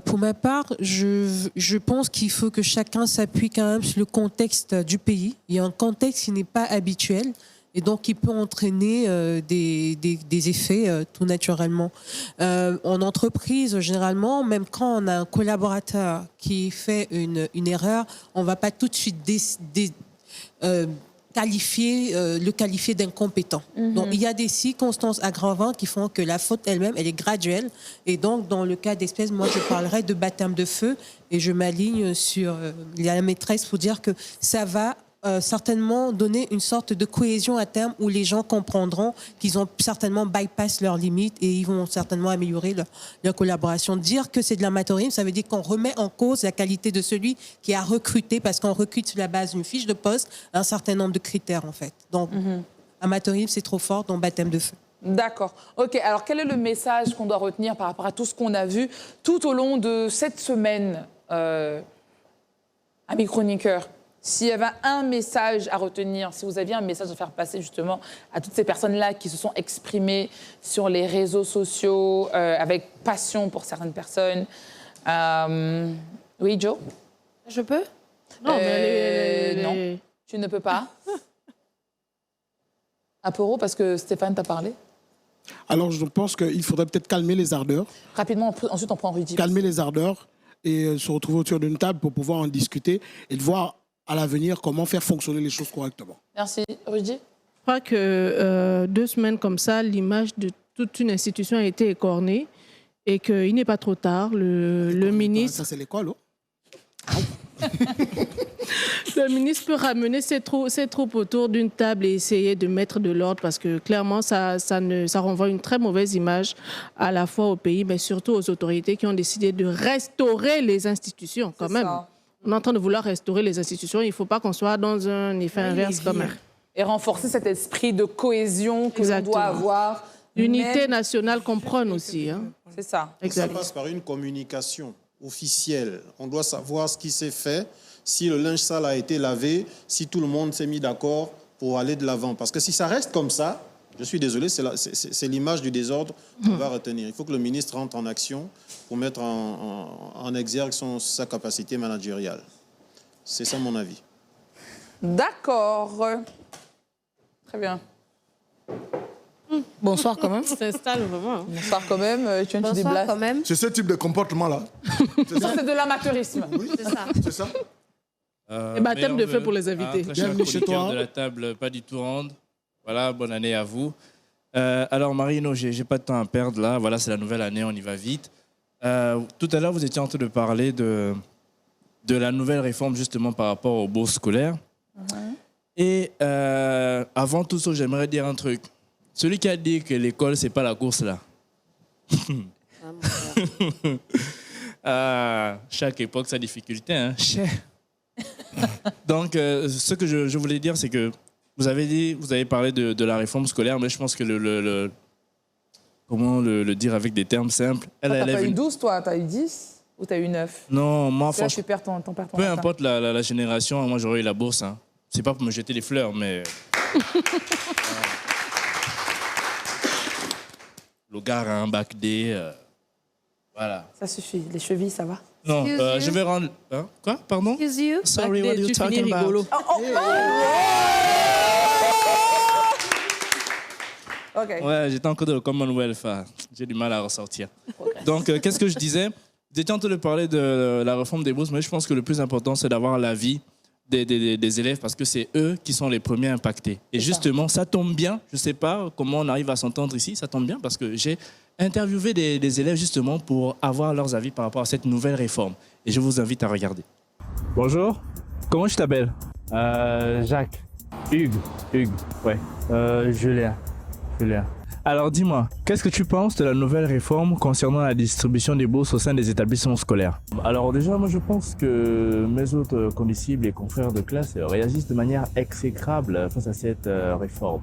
Pour ma part, je pense qu'il faut que chacun s'appuie quand même sur le contexte du pays. Il y a un contexte qui n'est pas habituel et donc qui peut entraîner des effets tout naturellement. En entreprise, généralement, même quand on a un collaborateur qui fait une erreur, on ne va pas tout de suite le qualifier d'incompétent. Donc, il y a des circonstances aggravantes qui font que la faute elle-même, elle est graduelle. Et donc, dans le cas d'espèce, moi, je parlerai de baptême de feu et je m'aligne sur la maîtresse pour dire que ça va certainement donner une sorte de cohésion à terme où les gens comprendront qu'ils ont certainement bypass leurs limites et ils vont certainement améliorer leur collaboration. Dire que c'est de l'amateurisme, ça veut dire qu'on remet en cause la qualité de celui qui a recruté parce qu'on recrute sur la base d'une fiche de poste un certain nombre de critères en fait. Donc, amateurisme, c'est trop fort, donc baptême de feu. D'accord. OK, alors quel est le message qu'on doit retenir par rapport à tout ce qu'on a vu tout au long de cette semaine, amis chroniqueurs? S'il y avait un message à retenir, si vous aviez un message à faire passer justement à toutes ces personnes-là qui se sont exprimées sur les réseaux sociaux avec passion pour certaines personnes. Oui, Jo? Je peux? Non, mais elle est- Non, tu ne peux pas. Apéro, parce que Stéphane t'a parlé. Alors, je pense qu'il faudrait peut-être calmer les ardeurs. Rapidement, ensuite on prend Rudy. Calmer les ardeurs et se retrouver autour d'une table pour pouvoir en discuter et de voir à l'avenir comment faire fonctionner les choses correctement. Merci. Rudy? Je crois que 2 semaines comme ça, l'image de toute une institution a été écornée et qu'il n'est pas trop tard. Le ministre... Ça, c'est l'école, oh. Le ministre peut ramener ses troupes autour d'une table et essayer de mettre de l'ordre parce que clairement, ça renvoie une très mauvaise image à la fois au pays, mais surtout aux autorités qui ont décidé de restaurer les institutions quand même. Ça. On est en train de vouloir restaurer les institutions. Il ne faut pas qu'on soit dans un effet inverse quand même. Et renforcer cet esprit de cohésion que l'on doit avoir. L'unité nationale qu'on prône aussi. Hein. C'est ça. Ça passe par une communication officielle. On doit savoir ce qui s'est fait, si le linge sale a été lavé, si tout le monde s'est mis d'accord pour aller de l'avant. Parce que si ça reste comme ça, je suis désolé, c'est l'image du désordre qu'on va retenir. Il faut que le ministre rentre en action pour mettre en exergue sa capacité managériale. C'est ça mon avis. D'accord. Très bien. Bonsoir quand même. On s'installe vraiment. Bonsoir quand même. Tu viens de te Bonsoir déblayer. quand même. C'est ce type de comportement-là. Ça, c'est de l'amateurisme. Oui, C'est ça. c'est ça. Et baptême de feu pour les invités. Très cher Bienvenue chez chroniqueur toi. de la table, pas du tout ronde. Voilà, bonne année à vous. Alors Marino, j'ai pas de temps à perdre là. Voilà, c'est la nouvelle année, on y va vite. Tout à l'heure, vous étiez en train de parler de la nouvelle réforme justement par rapport aux bourses scolaires. Et avant tout ça, j'aimerais dire un truc. Celui qui a dit que l'école, c'est pas la course là. Chaque époque, sa difficulté, hein. Donc, ce que je voulais dire, c'est que vous avez parlé de la réforme scolaire, mais je pense que comment le dire avec des termes simples. T'as pas eu 12, toi? T'as eu 10? Ou t'as eu 9? Non, moi, Là, franchement, tu perds ton peu matin. importe la génération, moi, j'aurais eu la bourse. Hein. C'est pas pour me jeter les fleurs, mais... Le gars a un bac D, voilà. Ça suffit. Les chevilles, ça va? Non, Excuse you. je vais rendre... Hein? Quoi? Pardon? Excuse you. Sorry, what are you Tu finis talking about? rigolo. OK. Ouais, j'étais encore dans le Commonwealth. J'ai du mal à ressortir. Donc, qu'est-ce que je disais? Vous étiez en train de parler de la réforme des bourses, mais je pense que le plus important, c'est d'avoir l'avis des élèves parce que c'est eux qui sont les premiers impactés. Et justement, ça tombe bien. Je ne sais pas comment on arrive à s'entendre ici. Ça tombe bien parce que j'ai interviewé des élèves justement pour avoir leurs avis par rapport à cette nouvelle réforme. Et je vous invite à regarder. Bonjour. Comment je t'appelle? Jacques. Hugues. Ouais. Julien. Alors dis-moi, qu'est-ce que tu penses de la nouvelle réforme concernant la distribution des bourses au sein des établissements scolaires? Alors déjà, moi je pense que mes autres condisciples et confrères de classe réagissent de manière exécrable face à cette réforme.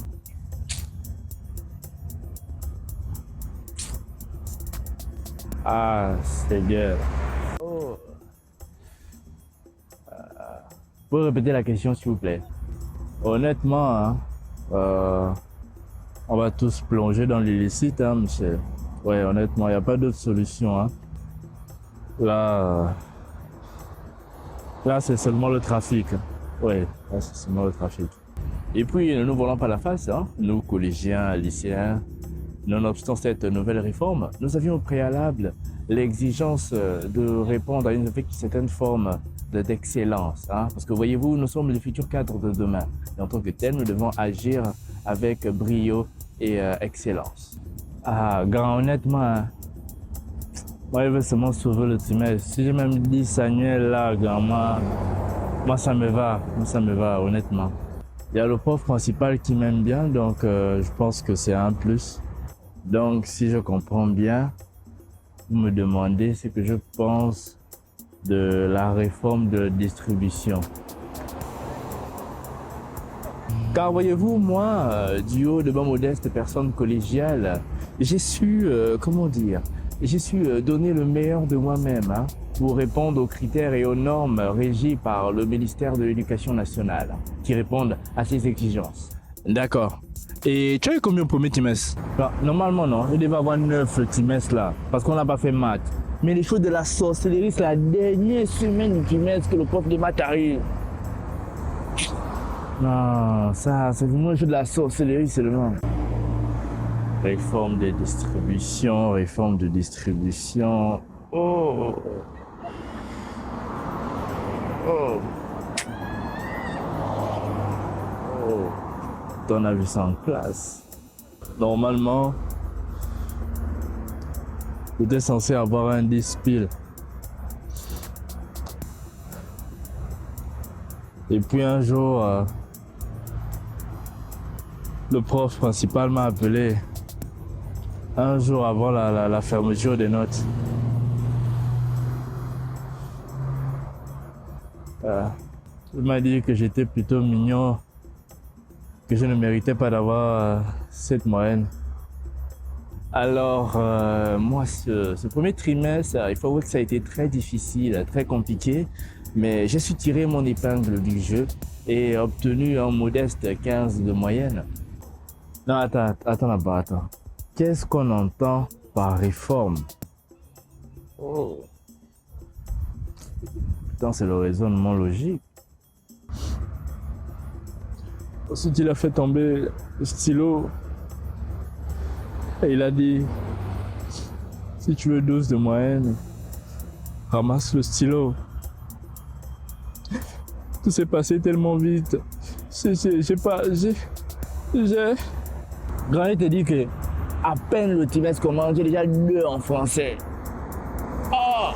Ah, c'est bien. Oh. Vous pouvez répéter la question s'il vous plaît? Honnêtement, hein, on va tous plonger dans l'illicite, hein, monsieur. Ouais, honnêtement, il n'y a pas d'autre solution. Hein. Là, c'est seulement le trafic. Ouais, là, c'est seulement le trafic. Et puis, ne nous volons pas la face, hein, nous, collégiens, lycéens. Nonobstant cette nouvelle réforme, nous avions au préalable l'exigence de répondre à une certaine forme d'excellence. Hein, parce que voyez-vous, nous sommes les futurs cadres de demain. Et en tant que tels, nous devons agir avec brio et excellence. Ah, grand, honnêtement, hein, moi, je veux seulement sauver le trimestre. Si j'ai même dit Samuel là, grand, moi, ça me va. Moi, ça me va, honnêtement. Il y a le prof principal qui m'aime bien, donc je pense que c'est un plus. Donc, si je comprends bien, vous me demandez ce que je pense de la réforme de distribution. Car voyez-vous, moi, du haut de ma modeste personne collégiale, j'ai su, donner le meilleur de moi-même hein, pour répondre aux critères et aux normes régis par le ministère de l'Éducation nationale, qui répondent à ces exigences. D'accord. Et tu as eu combien au premier trimestre? Normalement, non. Je devais avoir 9 trimestres là, parce qu'on n'a pas fait maths. Mais les choses de la sorcellerie, c'est la dernière semaine du trimestre que le prof de maths arrive. Non, ça, c'est vraiment le jeu de la sorcellerie seulement. Réforme des distributions, réforme de distribution. Oh! Oh! Oh! On a vu ça en classe. Normalement, j'étais censé avoir un 10 pile. Et puis un jour, le prof principal m'a appelé un jour avant la fermeture des notes. Il m'a dit que j'étais plutôt mignon, que je ne méritais pas d'avoir cette moyenne. Alors, moi, ce premier trimestre, il faut avouer que ça a été très difficile, très compliqué, mais j'ai su tirer mon épingle du jeu et obtenu un modeste 15 de moyenne. Non, attends là-bas, attends. Qu'est-ce qu'on entend par réforme? Oh. Putain, c'est le raisonnement logique. Ensuite, il a fait tomber le stylo et il a dit, si tu veux 12 de moyenne, ramasse le stylo. Tout s'est passé tellement vite. Granit te dit que à peine le trimestre commence, j'ai déjà 2 en français. Oh!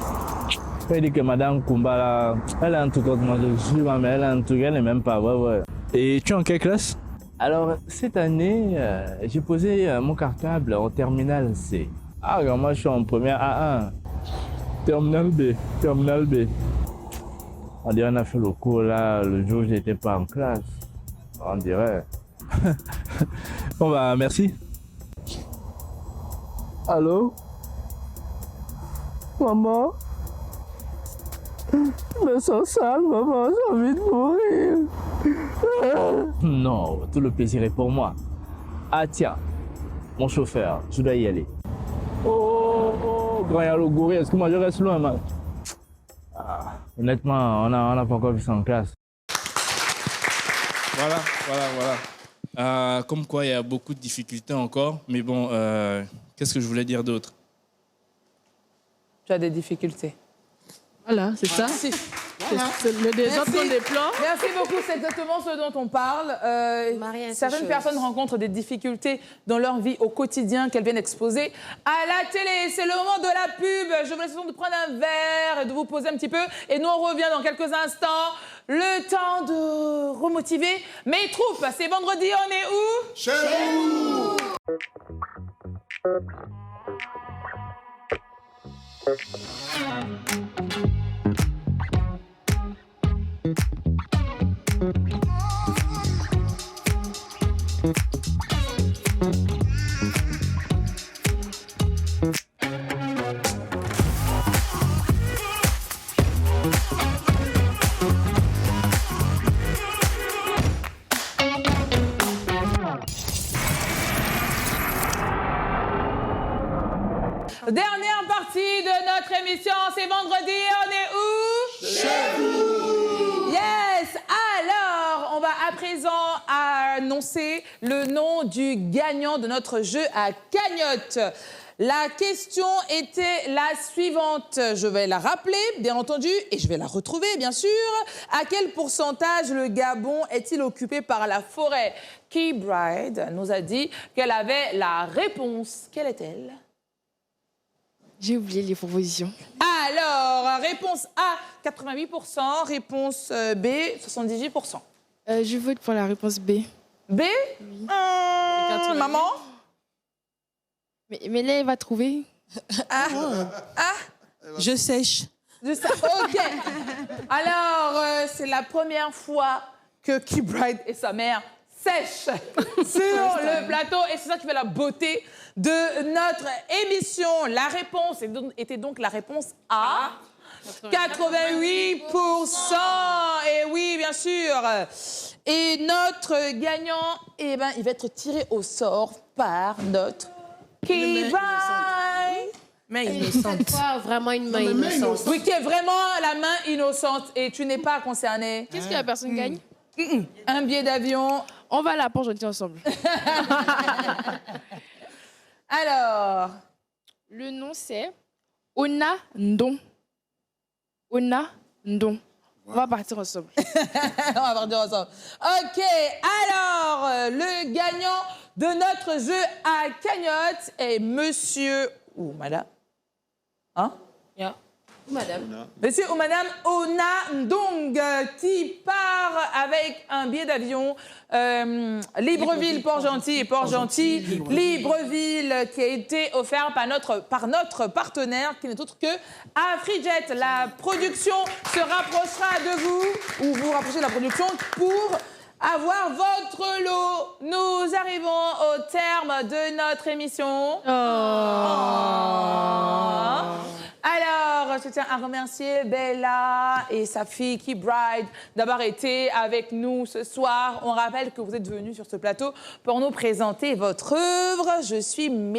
Il dit que Madame Kumbala, elle a un truc autre, moi je suis mais elle a un truc, elle n'est même pas, ouais. Et tu es en quelle classe? Alors, cette année, j'ai posé mon cartable en terminale C. Ah, alors moi je suis en première A1. Terminal B. On dirait qu'on a fait le cours là, le jour où j'étais pas en classe. On dirait. Bon bah merci. Allô? Maman? Je me sens sale, maman, j'ai envie de mourir. Non, tout le plaisir est pour moi. Ah tiens, mon chauffeur, je dois y aller. Oh, grand Yalo Gouré, est-ce que moi je reste loin, man? Honnêtement, on n'a pas encore vu ça en classe. Voilà. Comme quoi, il y a beaucoup de difficultés encore. Mais bon, qu'est-ce que je voulais dire d'autre? Tu as des difficultés. Voilà, c'est ça. Voilà. C'est le désordre qu'on déplore. Merci beaucoup, c'est exactement ce dont on parle. Certaines personnes rencontrent des difficultés dans leur vie au quotidien qu'elles viennent exposer à la télé. C'est le moment de la pub. Je vous laisse de prendre un verre et de vous poser un petit peu. Et nous, on revient dans quelques instants. Le temps de remotiver mes troupes. C'est vendredi, on est où? Chez vous. Dernière partie de notre émission, c'est vendredi, on est où? Chez vous. Yes! Alors, on va à présent annoncer le nom du gagnant de notre jeu à cagnotte. La question était la suivante. Je vais la rappeler, bien entendu, et je vais la retrouver, bien sûr. À quel pourcentage le Gabon est-il occupé par la forêt? Key Bride nous a dit qu'elle avait la réponse. Quelle est-elle? J'ai oublié les propositions. Alors, réponse A, 88%, réponse B, 78%. Je vote pour la réponse B. B? Oui. Maman? Mais là, elle va trouver. Je sèche. Ok. Alors, c'est la première fois que Key Bride et sa mère sèchent sur le plateau. Et c'est ça qui fait la beauté de notre émission. La réponse était donc la réponse A. 88%. Et oui, bien sûr. Et notre gagnant, eh ben, il va être tiré au sort par notre Key Bride. Main Cette fois, vraiment une main innocente. Oui, qui est vraiment la main innocente et tu n'es pas concerné. Qu'est-ce que la personne gagne? Un billet d'avion. On va à la Port-Gentil ensemble. Alors, le nom c'est Ona Ndon. Ona Ndon. On va partir ensemble. On va partir ensemble. OK, alors, le gagnant de notre jeu à cagnotte est monsieur ou madame. Hein? Yeah. Madame. Monsieur ou madame Ona Ndong qui part avec un billet d'avion Libreville, Port-Gentil et Port-Gentil. Libreville qui a été offert par notre partenaire qui n'est autre que Afrijet. La production se rapprochera de vous ou vous rapprochez de la production pour avoir votre lot. Nous arrivons au terme de notre émission. Alors, je tiens à remercier Bella et sa fille Key Bride d'avoir été avec nous ce soir. On rappelle que vous êtes venus sur ce plateau pour nous présenter votre œuvre. Je suis une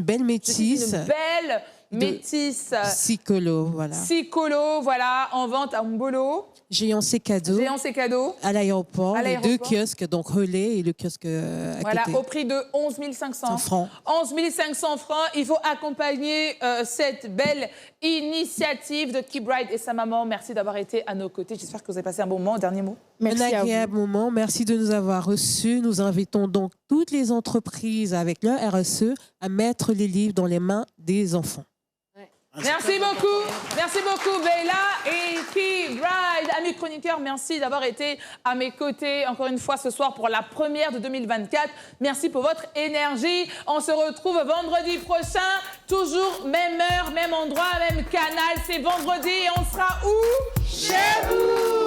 belle métisse. Une belle métisse. Sikolo, voilà. Sikolo, voilà, en vente à Mbolo. Géant C'est Cadeau. Géant C'est Cadeau. À l'aéroport, les deux kiosques, donc Relais et le kiosque à voilà, côté. au prix de 11 500 francs. 11 500 francs. Il faut accompagner cette belle initiative de Key Bride et sa maman. Merci d'avoir été à nos côtés. J'espère que vous avez passé un bon moment. Dernier mot. Merci un agréable moment. Merci de nous avoir reçus. Nous invitons donc toutes les entreprises avec leur RSE à mettre les livres dans les mains des enfants. Merci beaucoup Bella et Key Bride. Amis chroniqueurs, merci d'avoir été à mes côtés encore une fois ce soir pour la première de 2024. Merci pour votre énergie. On se retrouve vendredi prochain, toujours même heure, même endroit, même canal. C'est vendredi et on sera où? Chez vous.